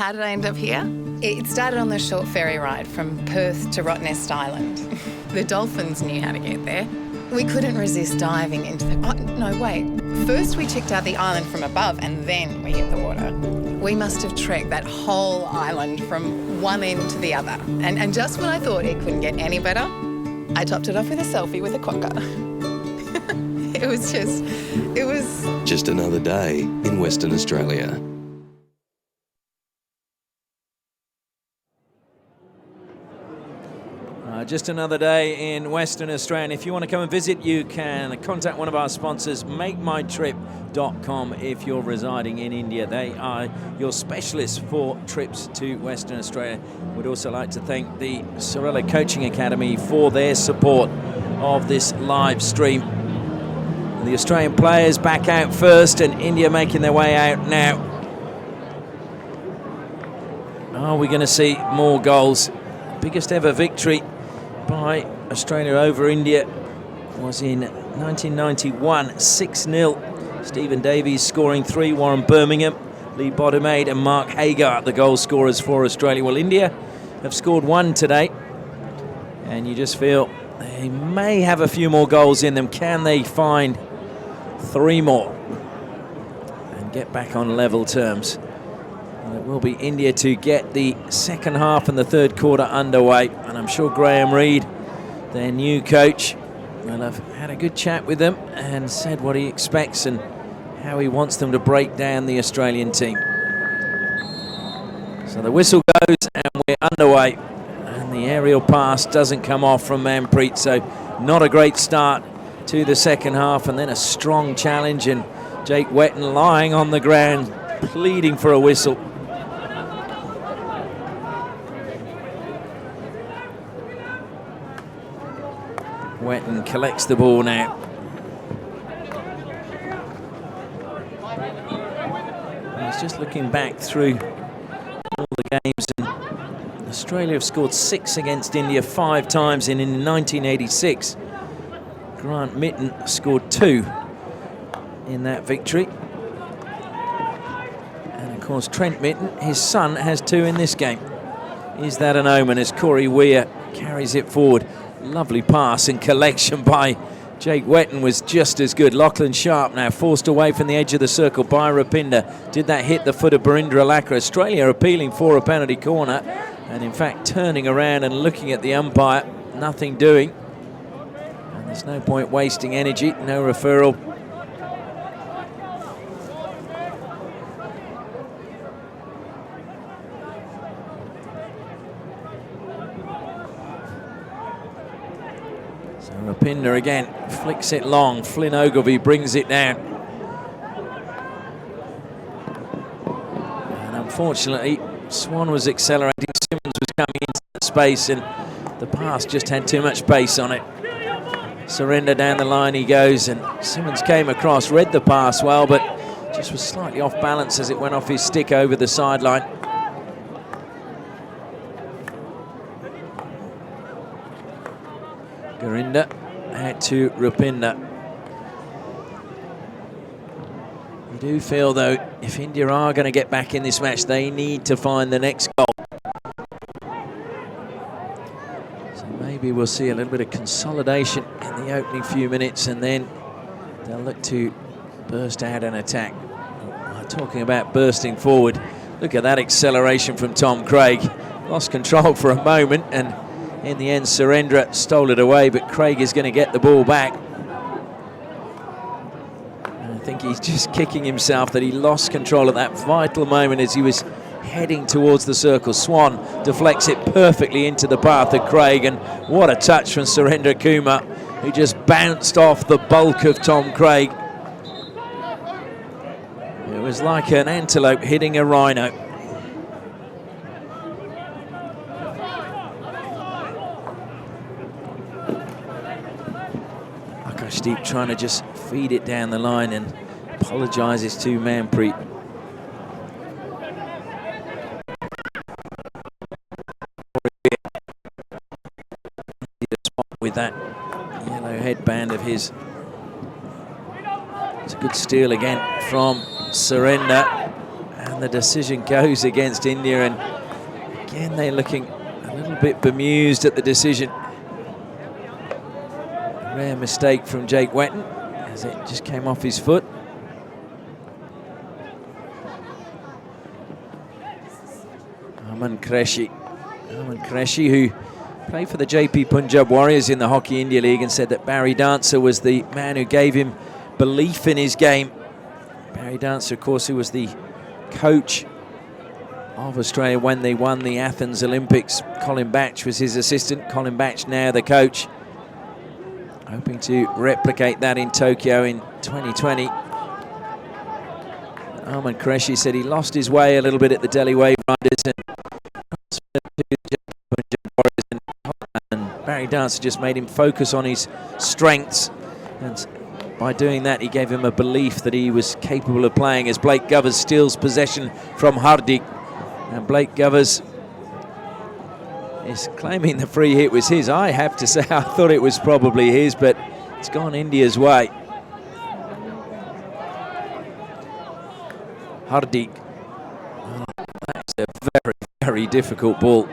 how did I end up here? It started on the short ferry ride from Perth to Rottnest Island. The dolphins knew how to get there. We couldn't resist diving into the... Oh, no, wait. First we checked out the island from above and then we hit the water. We must have trekked that whole island from one end to the other. And just when I thought it couldn't get any better, I topped it off with a selfie with a quokka. It was just another day in Western Australia. Just another day in Western Australia. And if you want to come and visit, you can contact one of our sponsors, makemytrip.com, if you're residing in India. They are your specialists for trips to Western Australia. We'd also like to thank the Sorella Coaching Academy for their support of this live stream. The Australian players back out first and India making their way out now. Are we going to see more goals? Biggest ever victory by Australia over India was in 1991, 6-0. Stephen Davies scoring 3, Warren Birmingham, Lee Bottomade and Mark Hagar, the goal scorers for Australia. Well, India have scored 1 today, and you just feel they may have a few more goals in them. Can they find 3 more and get back on level terms? And it will be India to get the second half and the third quarter underway. And I'm sure Graham Reid, their new coach, will have had a good chat with them and said what he expects and how he wants them to break down the Australian team. So the whistle goes and we're underway. And the aerial pass doesn't come off from Manpreet. So not a great start to the second half. And then a strong challenge and Jake Wetton lying on the ground pleading for a whistle. Wetton collects the ball now. He's just looking back through all the games, and Australia have scored 6 against India 5 times, and in 1986 Trent Mitten scored 2 in that victory. And of course Trent Mitten, his son, has 2 in this game. Is that an omen as Corey Weir carries it forward? Lovely pass and collection by Jake Wetton was just as good. Lachlan Sharp now forced away from the edge of the circle by Rependa. Did that hit the foot of Barindra Lakra? Australia appealing for a penalty corner, and in fact turning around and looking at the umpire, nothing doing. And there's no point wasting energy, no referral. Rependa again flicks it long. Flynn Ogilvy brings it down. And unfortunately, Swann was accelerating. Simmons was coming into that space, and the pass just had too much pace on it. Surrender down the line he goes, and Simmons came across, read the pass well, but just was slightly off balance as it went off his stick over the sideline. Garinda out to Rependa. You do feel, though, if India are going to get back in this match, they need to find the next goal. So maybe we'll see a little bit of consolidation in the opening few minutes, and then they'll look to burst out an attack. Talking about bursting forward, look at that acceleration from Tom Craig. Lost control for a moment, and in the end, Surendra stole it away, but Craig is going to get the ball back. And I think he's just kicking himself that he lost control at that vital moment as he was heading towards the circle. Swann deflects it perfectly into the path of Craig, and what a touch from Surendra Kumar, who just bounced off the bulk of Tom Craig. It was like an antelope hitting a rhino. Deep trying to just feed it down the line and apologises to Manpreet. With that yellow headband of his. It's a good steal again from Surrender. And And the decision goes against India, and again they're looking a little bit bemused at the decision. A rare mistake from Jake Wetton as it just came off his foot. Qureshi, who played for the JP Punjab Warriors in the Hockey India League, and said that Barry Dancer was the man who gave him belief in his game. Barry Dancer, of course, who was the coach of Australia when they won the Athens Olympics. Colin Batch was his assistant. Colin Batch now the coach, hoping to replicate that in Tokyo in 2020. Arman Qureshi said he lost his way a little bit at the Delhi Wave Riders, and Barry Dancer just made him focus on his strengths, and by doing that he gave him a belief that he was capable of playing. As Blake Govers steals possession from Hardik, and Blake Govers is claiming the free hit was his. I have to say I thought it was probably his, but it's gone India's way. Hardik, that's a very, very difficult ball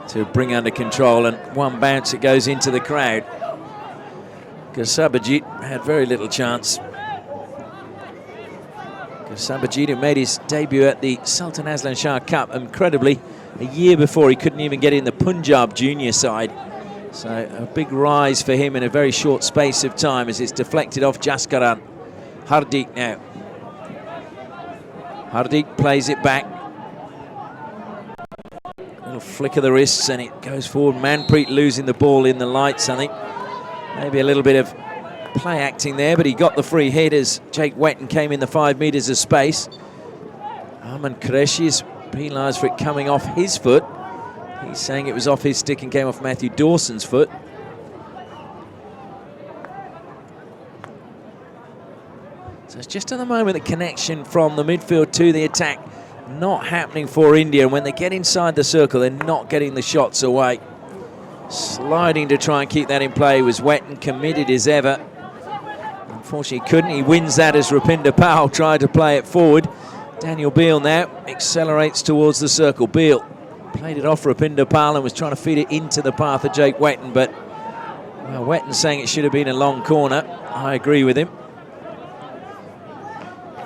to bring under control, and one bounce it goes into the crowd. Sabajit had very little chance. Sabajit, who made his debut at the Sultan Aslan Shah Cup, incredibly, a year before he couldn't even get in the Punjab junior side. So a big rise for him in a very short space of time as it's deflected off Jaskaran. Hardik now. Hardik plays it back. Little flick of the wrists and it goes forward. Manpreet losing the ball in the lights, I think. Maybe a little bit of play acting there, but he got the free hit as Jake Wetton came in the 5 metres of space. Arman Qureshi is penalised for it coming off his foot. He's saying it was off his stick and came off Matthew Dawson's foot. So it's just at the moment the connection from the midfield to the attack not happening for India. And when they get inside the circle, they're not getting the shots away. Sliding to try and keep that in play was Wetton, committed as ever. Unfortunately, couldn't. He wins that as Rependa Powell tried to play it forward. Daniel Beal now accelerates towards the circle. Beal played it off Rependa Powell and was trying to feed it into the path of Jake Wetton, but well, Wetton saying it should have been a long corner. I agree with him.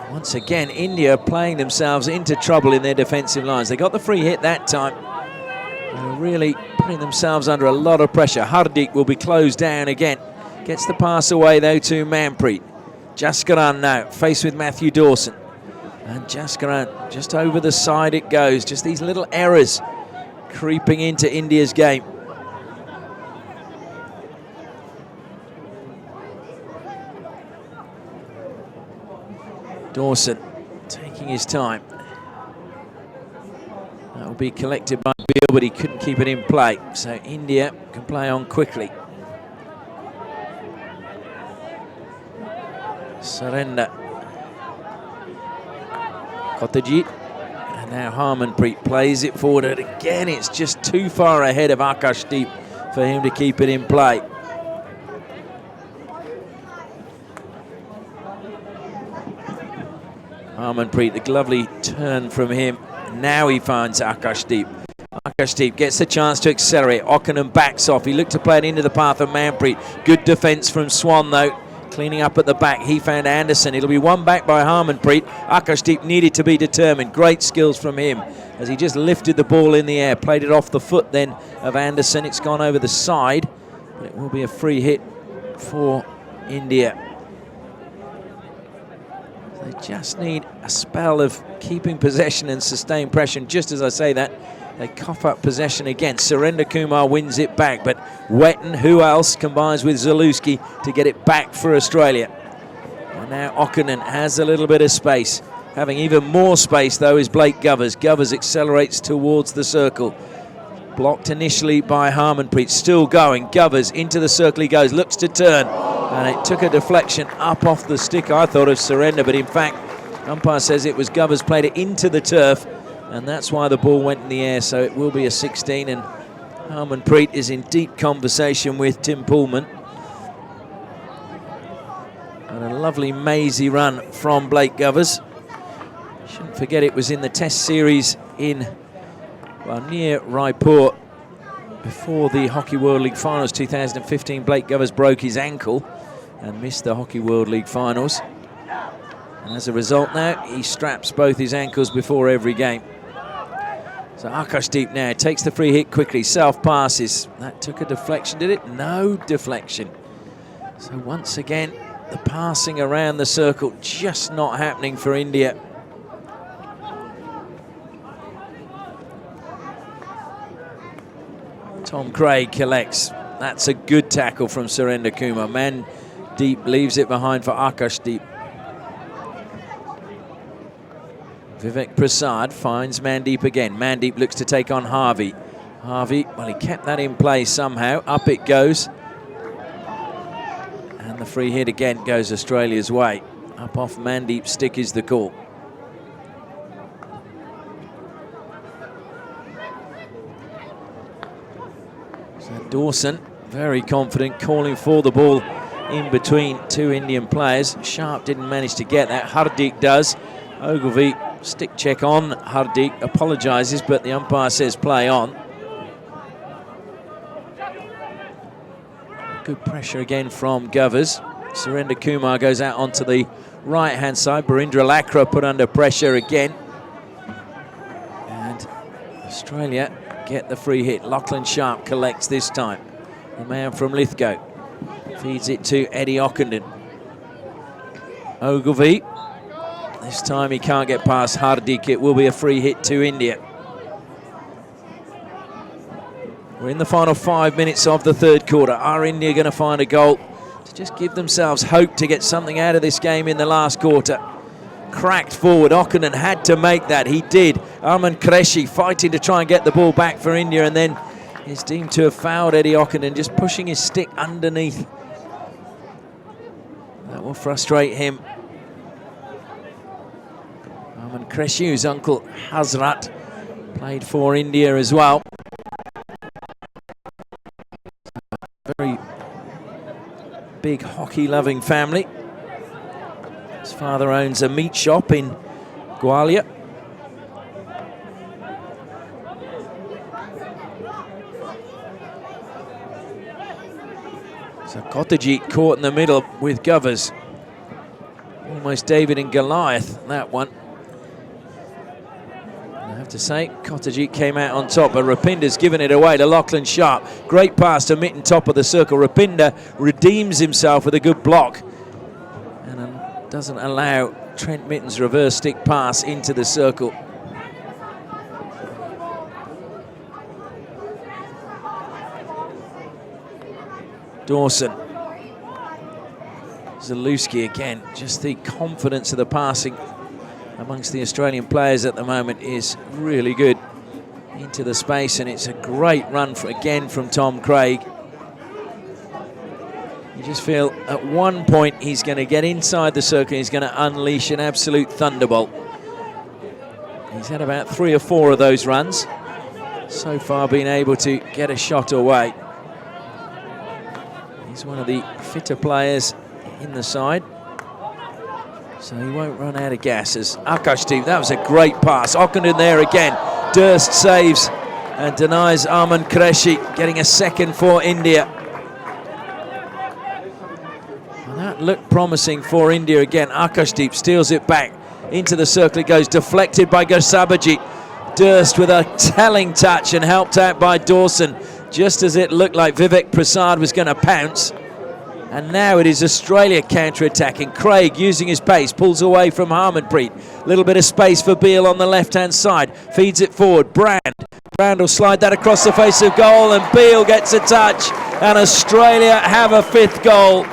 Once again, India playing themselves into trouble in their defensive lines. They got the free hit that time. They're really putting themselves under a lot of pressure. Hardik will be closed down again. Gets the pass away though to Manpreet. Jaskaran now faced with Matthew Dawson. And Jaskaran just over the side it goes. Just these little errors creeping into India's game. Dawson taking his time. That will be collected by Beal, but he couldn't keep it in play. So India can play on quickly. Surrender. Kotajit. And now Harmanpreet plays it forward. And again, it's just too far ahead of Akashdeep for him to keep it in play. Harmanpreet, the lovely turn from him. Now he finds Akashdeep. Akashdeep gets the chance to accelerate. Okkanen backs off. He looked to play it into the path of Manpreet. Good defence from Swann though. Cleaning up at the back. He found Anderson. It'll be one back by Harmanpreet. Akashdeep needed to be determined. Great skills from him as he just lifted the ball in the air. Played it off the foot then of Anderson. It's gone over the side. But it will be a free hit for India. They just need a spell of keeping possession and sustained pressure. And just as I say that, they cough up possession again. Surrender Kumar wins it back, but Wetton, who else, combines with Zalewski to get it back for Australia. And now Okkanen has a little bit of space. Having even more space, though, is Blake Govers. Govers accelerates towards the circle. Blocked initially by Harmanpreet. Still going. Govers into the circle he goes. Looks to turn. And it took a deflection up off the stick, I thought, of Surrender. But in fact, umpire says it was Govers played it into the turf. And that's why the ball went in the air. So it will be a 16. And Harmanpreet is in deep conversation with Tim Pullman. And a lovely mazy run from Blake Govers. Shouldn't forget it was in the Test series in, well, near Raipur before the Hockey World League Finals 2015. Blake Govers broke his ankle and missed the Hockey World League Finals. And as a result now, he straps both his ankles before every game. So Akashdeep now takes the free hit quickly, self-passes. That took a deflection, did it? No deflection. So once again, the passing around the circle just not happening for India. Tom Craig collects. That's a good tackle from Surender Kumar. Mandeep leaves it behind for Akashdeep. Vivek Prasad finds Mandeep again. Mandeep looks to take on Harvey. Harvey, well, he kept that in play somehow. Up it goes. And the free hit again goes Australia's way. Up off Mandeep's stick is the call. So Dawson, very confident, calling for the ball in between two Indian players. Sharp didn't manage to get that. Hardik does. Ogilvy, stick check on. Hardik apologises, but the umpire says play on. Good pressure again from Govers. Surender Kumar goes out onto the right-hand side. Barindra Lakra put under pressure again. And Australia get the free hit. Lachlan Sharp collects this time. The man from Lithgow feeds it to Eddie Ockenden. Ogilvy. This time he can't get past Hardik. It will be a free hit to India. We're in the final 5 minutes of the third quarter. Are India going to find a goal to just give themselves hope to get something out of this game in the last quarter? Cracked forward. Ockenden had to make that. He did. Aman Qureshi fighting to try and get the ball back for India, and then is deemed to have fouled Eddie Ockenden, just pushing his stick underneath. That will frustrate him. Aman Qureshi's uncle Hazrat played for India as well. Very big hockey-loving family. His father owns a meat shop in Gwalior. So Kotajit caught in the middle with Govers. Almost David and Goliath, that one. I have to say, Kotajit came out on top, but Rependa's given it away to Lachlan Sharp. Great pass to Minton, top of the circle. Rependa redeems himself with a good block and doesn't allow Trent Mitten's reverse stick pass into the circle. Dawson. Zalewski again. Just the confidence of the passing amongst the Australian players at the moment is really good. Into the space, and it's a great run again from Tom Craig. You just feel at one point he's going to get inside the circle, he's going to unleash an absolute thunderbolt. He's had about 3 or 4 of those runs. So far been able to get a shot away. He's one of the fitter players in the side, so he won't run out of gas. As Akashdeep, that was a great pass. Ockenden there again. Durst saves and denies Aman Qureshi, getting a second for India. And that looked promising for India again. Akashdeep steals it back into the circle. It goes deflected by Gosabajit. Durst with a telling touch and helped out by Dawson, just as it looked like Vivek Prasad was going to pounce. And now it is Australia counter-attacking. Craig, using his pace, pulls away from Manpreet. Little bit of space for Beal on the left-hand side. Feeds it forward. Brand will slide that across the face of goal, and Beal gets a touch. And Australia have a 5th goal.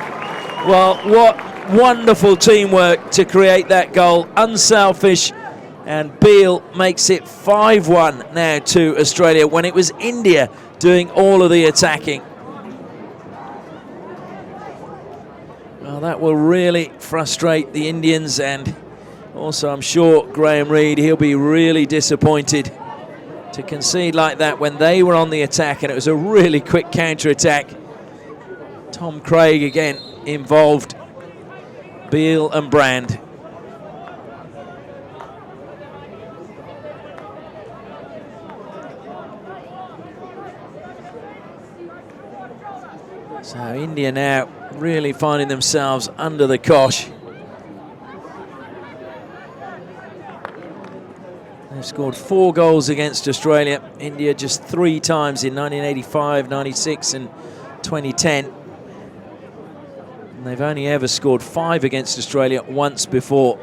Well, what wonderful teamwork to create that goal. Unselfish. And Beal makes it 5-1 now to Australia, when it was India doing all of the attacking. Well, that will really frustrate the Indians, and also I'm sure Graham Reid, he'll be really disappointed to concede like that when they were on the attack, and it was a really quick counter-attack. Tom Craig again involved. Beal and Brand. So India now really finding themselves under the cosh. They've scored 4 goals against Australia. India just 3 times in 1985, 96 and 2010. And they've only ever scored 5 against Australia once before.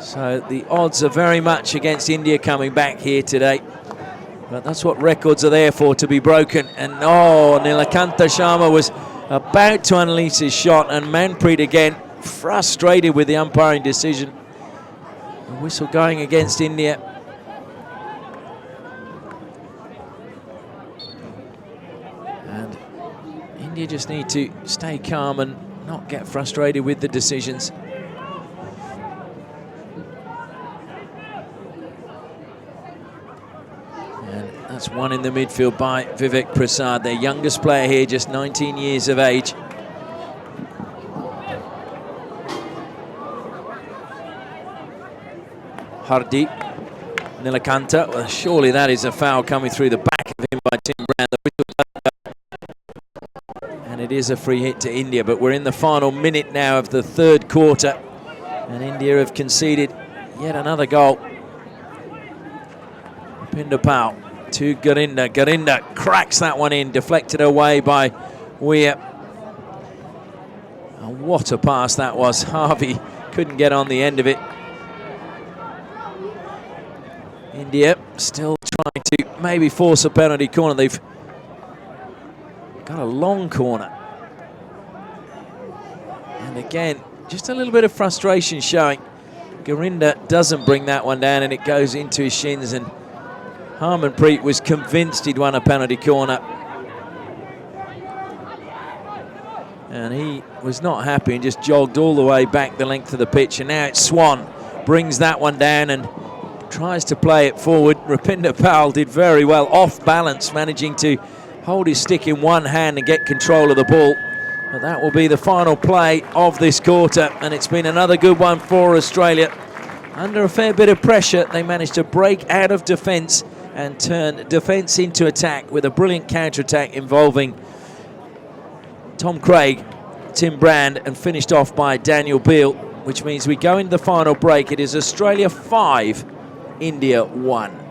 So the odds are very much against India coming back here today. But that's what records are there for, to be broken. And oh, Neelakanta Sharma was about to unleash his shot, and Manpreet again frustrated with the umpiring decision. The whistle going against India. And India just need to stay calm and not get frustrated with the decisions. And that's one in the midfield by Vivek Prasad, their youngest player here, just 19 years of age. Hardeep, Neelakanta. Well, surely that is a foul coming through the back of him by Tim Brand. And it is a free hit to India, but we're in the final minute now of the 3rd quarter. And India have conceded yet another goal. Rependa Powell to Garinda. Garinda cracks that one in, deflected away by Weir. And what a pass that was. Harvey couldn't get on the end of it. India still trying to maybe force a penalty corner. They've got a long corner. And again, just a little bit of frustration showing. Garinda doesn't bring that one down, and it goes into his shins, and Manpreet was convinced he'd won a penalty corner. And he was not happy and just jogged all the way back the length of the pitch. And now it's Swann, brings that one down and tries to play it forward. Rependa Powell did very well, off balance, managing to hold his stick in one hand and get control of the ball. But that will be the final play of this quarter, and it's been another good one for Australia. Under a fair bit of pressure, they managed to break out of defence and turn defence into attack with a brilliant counter-attack involving Tom Craig, Tim Brand, and finished off by Daniel Beal, which means we go into the final break. It is Australia 5, India 1.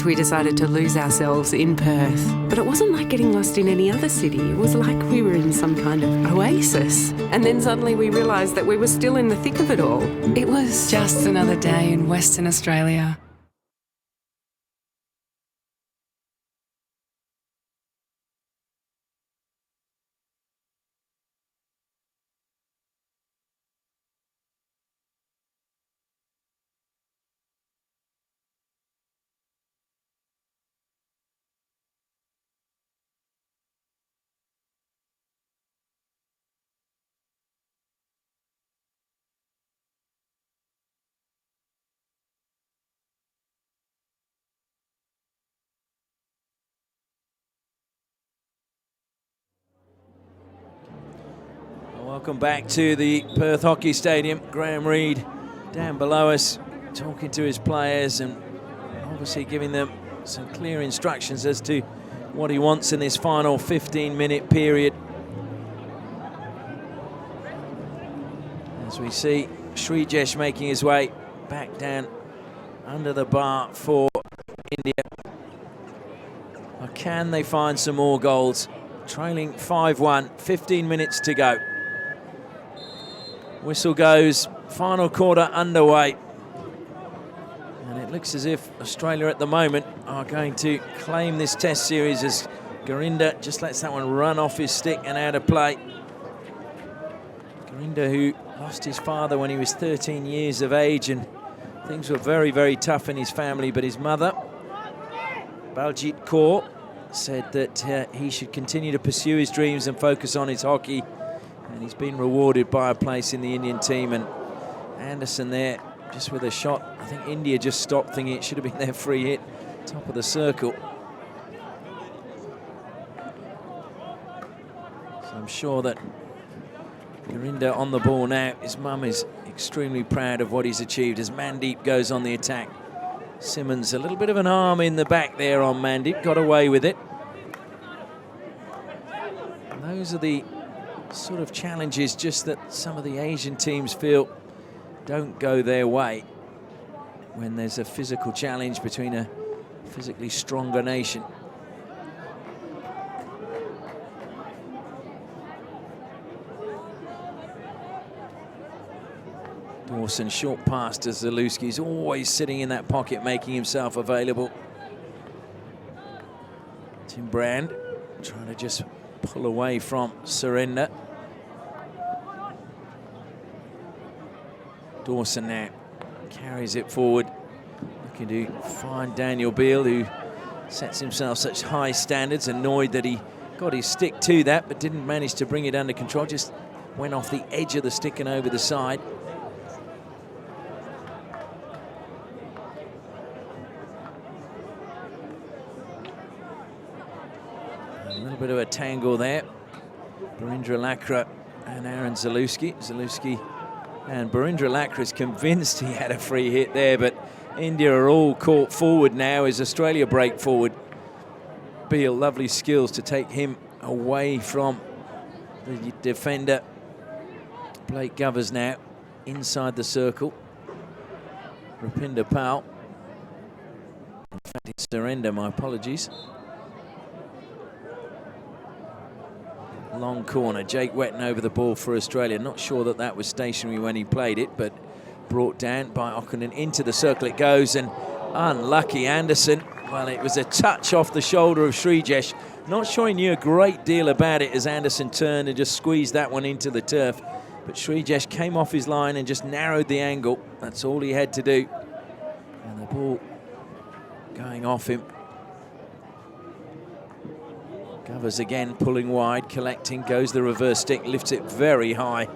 We decided to lose ourselves in Perth. But it wasn't like getting lost in any other city. It was like we were in some kind of oasis. And then suddenly we realised that we were still in the thick of it all. It was just another day in Western Australia. Welcome back to the Perth Hockey Stadium. Graham Reid down below us, talking to his players and obviously giving them some clear instructions as to what he wants in this final 15-minute period. As we see Srijesh making his way back down under the bar for India. Or can they find some more goals? Trailing 5-1, 15 minutes to go. Whistle goes, final quarter underway. And it looks as if Australia at the moment are going to claim this test series as Garinda just lets that one run off his stick and out of play. Garinda, who lost his father when he was 13 years of age, and things were very, very tough in his family, but his mother, Baljit Kaur, said that he should continue to pursue his dreams and focus on his hockey. And he's been rewarded by a place in the Indian team. And Anderson there, just with a shot. I think India just stopped, thinking it should have been their free hit. Top of the circle. I'm sure that Rependa on the ball now. His mum is extremely proud of what he's achieved as Mandy goes on the attack. Simmons, a little bit of an arm in the back there on Mandy, got away with it. And those are the sort of challenges just that some of the Asian teams feel don't go their way when there's a physical challenge between a physically stronger nation. Dawson, short pass to Zalewski. He's always sitting in that pocket, making himself available. Tim Brand trying to just pull away from surrender. Dawson now carries it forward, looking to find Daniel Beal, who sets himself such high standards. Annoyed that he got his stick to that, but didn't manage to bring it under control. Just went off the edge of the stick and over the side. A little bit of a tangle there. Barindra Lakra and Aaron Zalewski. Zalewski and Barindra Lakra is convinced he had a free hit there, but India are all caught forward now as Australia break forward. Beal, lovely skills to take him away from the defender. Blake Govers now inside the circle. Rependa Powell. In fact, it's surrender, my apologies. Long corner, Jake Wetton over the ball for Australia. Not sure that that was stationary when he played it, but brought down by Okinen. Into the circle it goes, and unlucky Anderson. Well, it was a touch off the shoulder of Srijesh. Not sure he knew a great deal about it as Anderson turned and just squeezed that one into the turf. But Srijesh came off his line and just narrowed the angle. That's all he had to do. And the ball going off him. Covers again, pulling wide, collecting, goes the reverse stick, lifts it very high,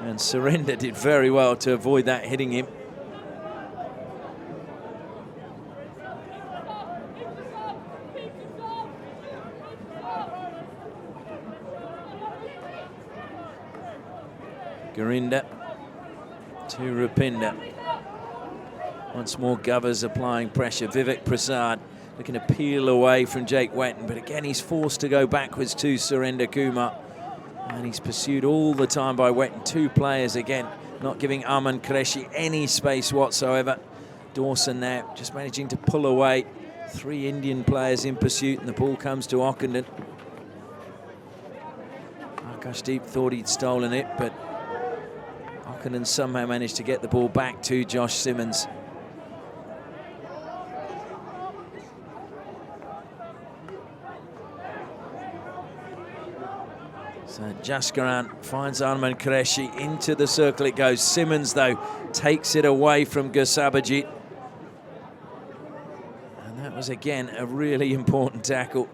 and Surrender did very well to avoid that hitting him. Garinda to Rependa. Once more Govers applying pressure. Vivek Prasad looking to peel away from Jake Wetton, but again he's forced to go backwards to Surrender Kumar. And he's pursued all the time by Wetton. Two players again, not giving Aman Qureshi any space whatsoever. Dawson now just managing to pull away. Three Indian players in pursuit, and the ball comes to Okinen. Akashdeep thought he'd stolen it, but Okinen somehow managed to get the ball back to Josh Simmons. So Jaskaran finds Arman Qureshi. Into the circle it goes. Simmons, though, takes it away from Gusabajit. And that was, again, a really important tackle.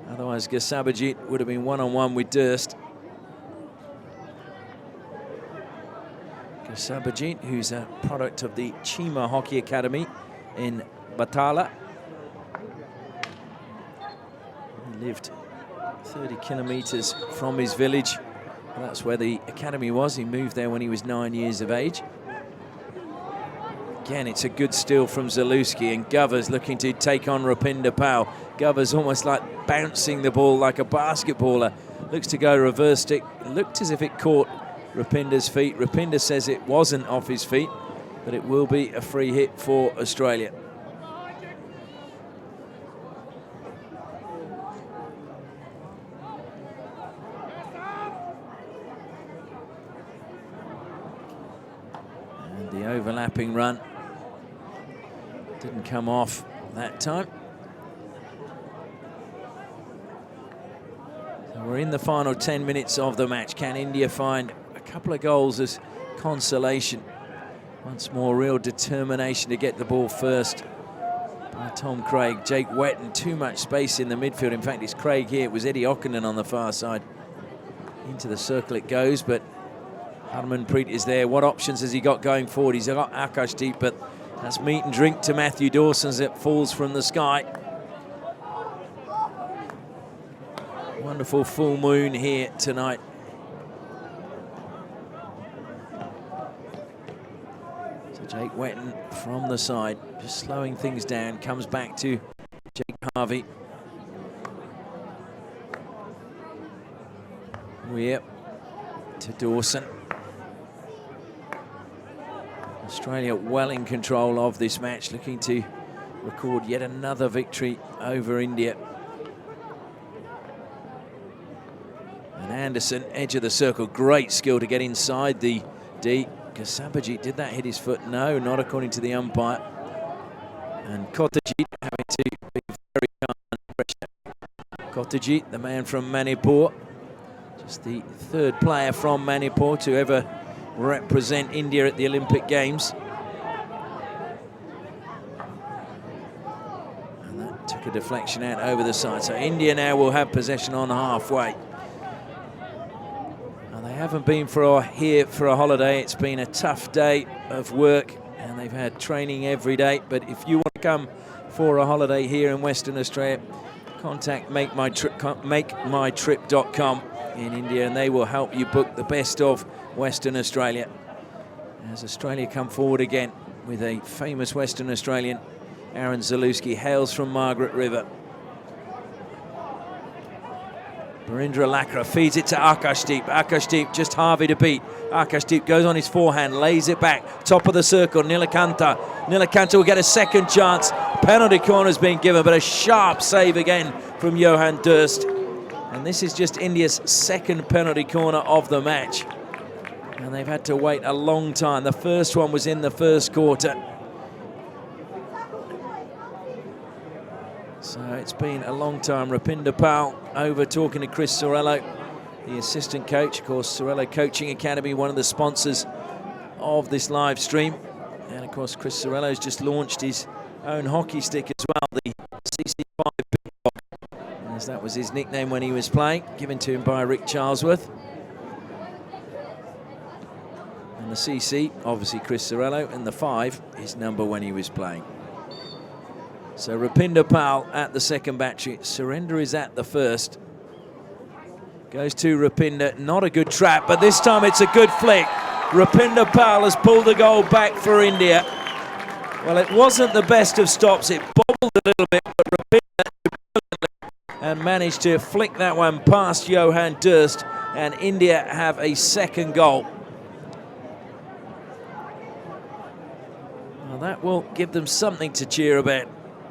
Otherwise, Gusabajit would have been one-on-one with Durst. Gusabajit, who's a product of the Chima Hockey Academy in Batala. He lived 30 kilometres from his village. That's where the academy was. He moved there when he was 9 years of age. Again, it's a good steal from Zalewski, and Govers looking to take on Rependa Powell. Govers almost like bouncing the ball like a basketballer. Looks to go reverse stick. Looked as if it caught Rependa's feet. Rependa says it wasn't off his feet, but it will be a free hit for Australia. The overlapping run didn't come off that time. So we're in the final 10 minutes of the match. Can India find a couple of goals as consolation? Once more, real determination to get the ball first by Tom Craig. Jake Wetton, too much space in the midfield. In fact, it's Craig here. It was Eddie Okinen on the far side. Into the circle it goes, but Manpreet is there. What options has he got going forward? He's got Akashdeep, but that's meat and drink to Matthew Dawson as it falls from the sky. Wonderful full moon here tonight Jake Wetton from the side, just slowing things down, comes back to Jake Harvey. Weir to Dawson. Australia well in control of this match, looking to record yet another victory over India. And Anderson, edge of the circle, great skill to get inside the D. Kasabajit, did that hit his foot? No, not according to the umpire. And Kotajit having to be very calm under pressure. Kotajit, the man from Manipur, just the third player from Manipur to ever represent India at the Olympic Games. And that took a deflection out over the side. So India now will have possession on halfway. And they haven't been here for a holiday. It's been a tough day of work and they've had training every day. But if you want to come for a holiday here in Western Australia, contact makemytrip.com in India and they will help you book the best of Western Australia. As Australia come forward again with a famous Western Australian, Aaron Zalewski, hails from Margaret River. Barindra Lakra feeds it to Akashdeep. Akashdeep just Harvey to beat. Akashdeep goes on his forehand, lays it back, top of the circle, Neelakanta. Neelakanta will get a second chance. Penalty corner's been given, but a sharp save again from Johan Durst. And this is just India's second penalty corner of the match. And they've had to wait a long time. The first one was in the first quarter. So it's been a long time. Rependa Powell over talking to Chris Sorello, the assistant coach. Of course, Sorello Coaching Academy, one of the sponsors of this live stream. And of course, Chris Sorello's just launched his own hockey stick as well, the CC5 Big Dog, as that was his nickname when he was playing, given to him by Rick Charlesworth. And the CC, obviously Chris Sorello, and the 5, his number when he was playing. So Rependa Powell at the second battery. Surrender is at the first. Goes to Rependa, not a good trap, but this time it's a good flick. Rependa Powell has pulled the goal back for India. Well, it wasn't the best of stops. It bobbled a little bit, but Rependa and managed to flick that one past Johan Durst, and India have a second goal. Well, that will give them something to cheer about.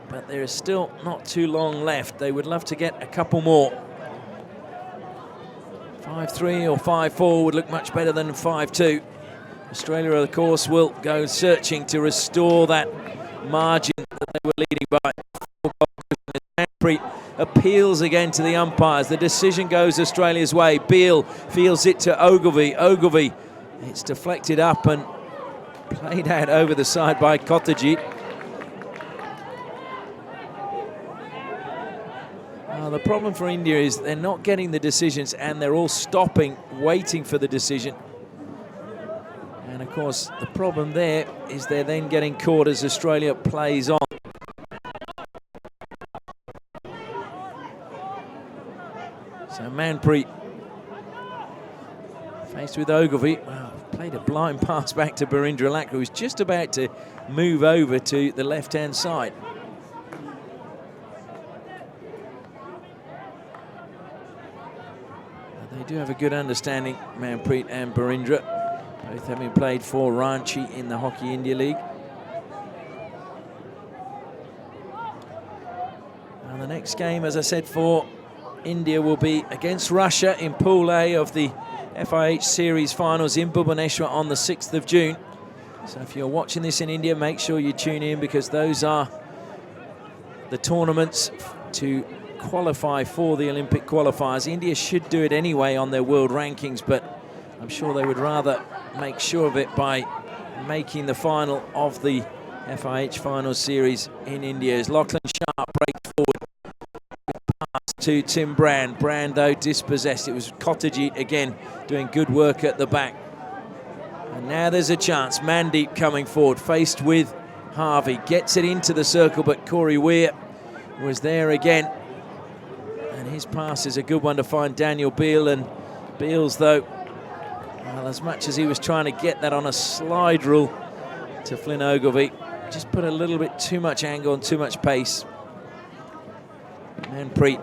But there is still not too long left. They would love to get a couple more. 5-3 or 5-4 would look much better than 5-2. Australia, of course, will go searching to restore that margin that they were leading by. Manpreet appeals again to the umpires. The decision goes Australia's way. Beal feels it to Ogilvy. Ogilvy, it's deflected up and played out over the side by Kotajit. The problem for India is they're not getting the decisions and they're all stopping, waiting for the decision. And of course, the problem there is they're then getting caught as Australia plays on. So Manpreet faced with Ogilvy. Wow, played a blind pass back to Barindra Lakra, who's just about to move over to the left-hand side. They do have a good understanding, Manpreet and Barindra, both having played for Ranchi in the Hockey India League. And the next game, as I said, for India will be against Russia in Pool A of the FIH Series Finals in Bhubaneswar on the 6th of June. So if you're watching this in India, make sure you tune in, because those are the tournaments to qualify for the Olympic qualifiers. India should do it anyway on their world rankings, but I'm sure they would rather make sure of it by making the final of the FIH Finals Series in India. As Lachlan Sharp breaks forward, pass to Tim Brand. Brand, though, dispossessed. It was Kotajit again doing good work at the back. And now there's a chance. Mandy coming forward, faced with Harvey. Gets it into the circle, but Corey Weir was there again. And his pass is a good one to find Daniel Beal. And Beals, though, well, as much as he was trying to get that on a slide rule, to Flynn Ogilvy. Just put a little bit too much angle and too much pace. Manpreet.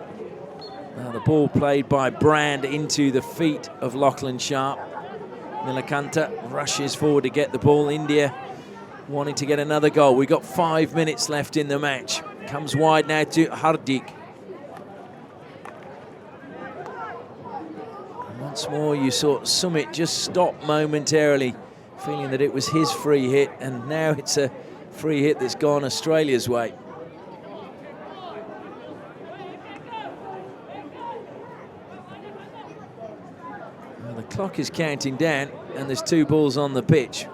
Now the ball played by Brand into the feet of Lachlan Sharp. Neelakanta rushes forward to get the ball. India wanting to get another goal. We've got 5 minutes left in the match. Comes wide now to Hardik. Once more you saw Sumit just stop momentarily, feeling that it was his free hit, and now it's a free hit that's gone Australia's way. Well, the clock is counting down and there's 2 balls on the pitch.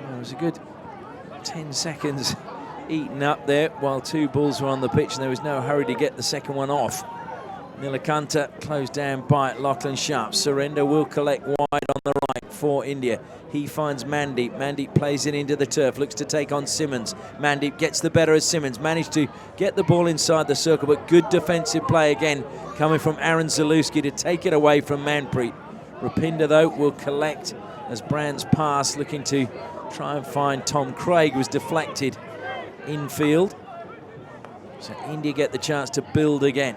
Well, it was a good 10 seconds eaten up there while 2 balls were on the pitch, and there was no hurry to get the second one off. Neelakanta closed down by Lachlan Sharp. Surrender will collect wide on the right for India. He finds Mandy. Mandy plays it into the turf, looks to take on Simmons. Mandy gets the better of Simmons, managed to get the ball inside the circle, but good defensive play again coming from Aaron Zalewski to take it away from Manpreet. Rependa, though, will collect as Brand's pass, looking to try and find Tom Craig, was deflected infield. So India get the chance to build again.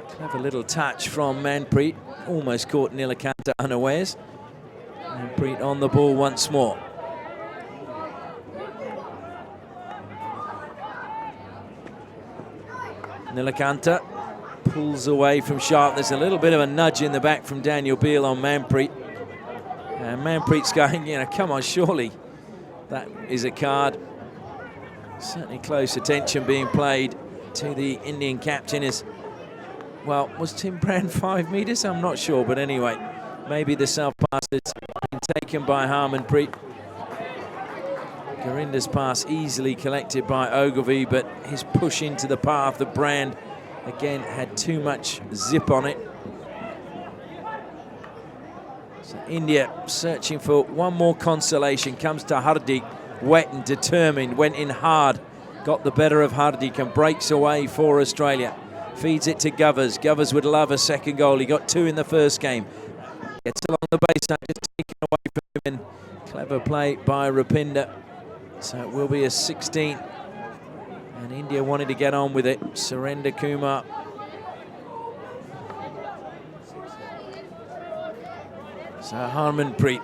Clever little touch from Manpreet. Almost caught Neelakanta unawares. Manpreet on the ball once more. Neelakanta pulls away from Sharp. There's a little bit of a nudge in the back from Daniel Beal on Manpreet. And Manpreet's going, you know, come on, surely that is a card. Certainly close attention being played to the Indian captain. Is, well, was Tim Brand 5 metres? I'm not sure, but anyway, maybe the self-pass has been taken by Harmanpreet. Gorinda's pass easily collected by Ogilvy, but his push into the path of Brand, again, had too much zip on it. So India searching for one more consolation. Comes to Hardik, wet and determined, went in hard, got the better of Hardik and breaks away for Australia. Feeds it to Govers. Govers would love a second goal. He got 2 in the first game. Gets along the baseline, just taken away from him. And clever play by Rependa. So it will be a 16. And India wanted to get on with it. Surrender Kumar. So Harmanpreet,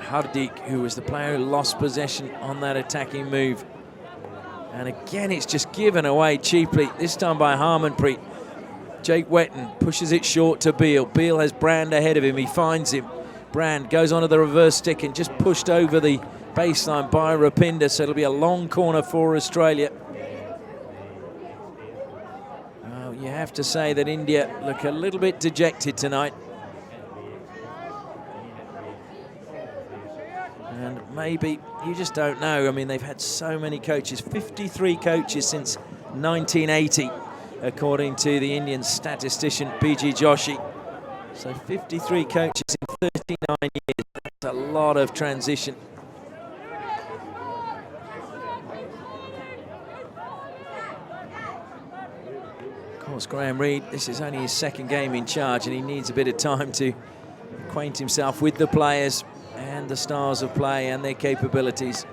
Hardik, who was the player who lost possession on that attacking move. And again, it's just given away cheaply, this time by Harmanpreet. Jake Wetton pushes it short to Beal. Beal has Brand ahead of him. He finds him. Brand goes onto the reverse stick and just pushed over the baseline by Rependa. So it'll be a long corner for Australia. Well, you have to say that India look a little bit dejected tonight. And maybe, you just don't know. I mean, they've had so many coaches, 53 coaches since 1980, according to the Indian statistician PG Joshi. So 53 coaches in 39 years. That's a lot of transition. Of course, Graham Reid, this is only his second game in charge, and he needs a bit of time to acquaint himself with the players and the styles of play and their capabilities.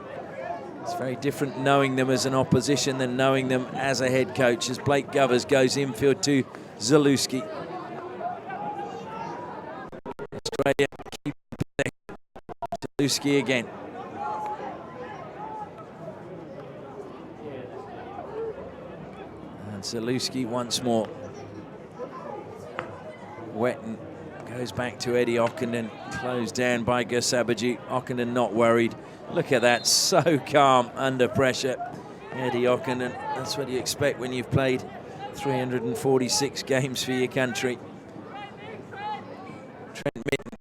It's very different knowing them as an opposition than knowing them as a head coach, as Blake Govers goes infield to Zalewski. Australia keep possession. Zalewski again. And Zalewski once more. Wetton goes back to Eddie Ockenden, closed down by Gasabaji. Ockenden not worried. Look at that, so calm under pressure. Eddie Ockenden, that's what you expect when you've played 346 games for your country. Trent Mitten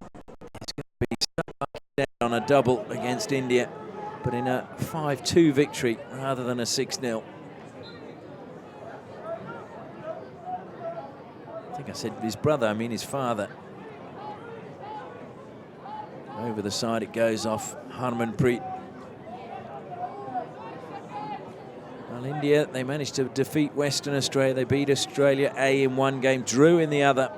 is going to be so lucky down on a double against India, but in a 5-2 victory rather than a 6-0. I think I said his brother, I mean his father. Over the side it goes off Harmanpreet. Well, Well, India, they managed to defeat Western Australia. They beat Australia A in one game, drew in the other.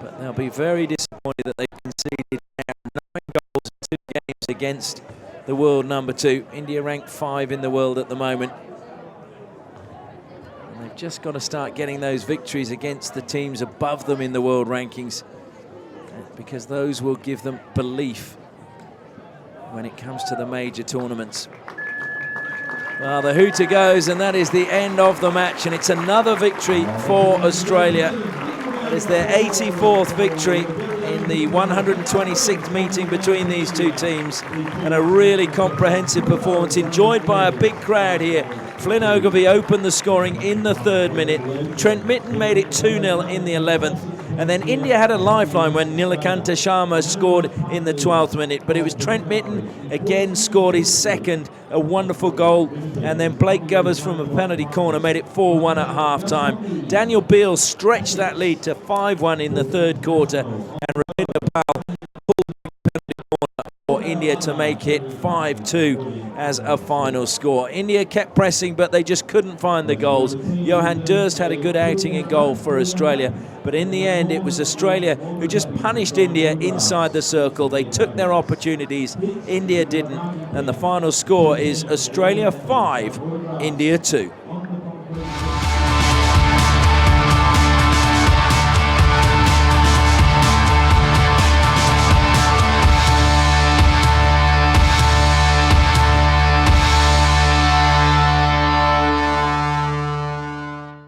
But they'll be very disappointed that they've conceded 9 goals in 2 games against the world number 2. India ranked 5 in the world at the moment. And they've just got to start getting those victories against the teams above them in the world rankings, because those will give them belief when it comes to the major tournaments. Well, the hooter goes, and that is the end of the match, and it's another victory for Australia. That is their 84th victory in the 126th meeting between these two teams, and a really comprehensive performance enjoyed by a big crowd here. Flynn Ogilvy opened the scoring in the 3rd minute. Trent Mitten made it 2-0 in the 11th. And then India had a lifeline when Neelakanta Sharma scored in the 12th minute. But it was Trent Mitten again scored his 2nd, a wonderful goal. And then Blake Govers from a penalty corner made it 4-1 at half-time. Daniel Beal stretched that lead to 5-1 in the 3rd quarter. And Rependa Powell pulled the penalty corner for India to make it 5-2 as a final score. India kept pressing, but they just couldn't find the goals. Johan Durst had a good outing in goal for Australia. But in the end, it was Australia who just punished India inside the circle. They took their opportunities. India didn't. And the final score is Australia 5, India 2.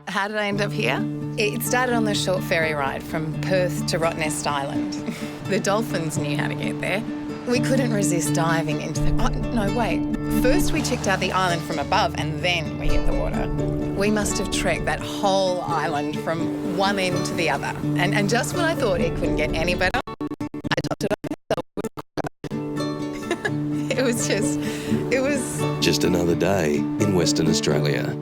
How did I end up here? It started on the short ferry ride from Perth to Rottnest Island. The dolphins knew how to get there. We couldn't resist diving into the... Oh, no, wait. First we checked out the island from above and then we hit the water. We must have trekked that whole island from one end to the other. And just when I thought it couldn't get any better, I topped it up myself. It was just another day in Western Australia.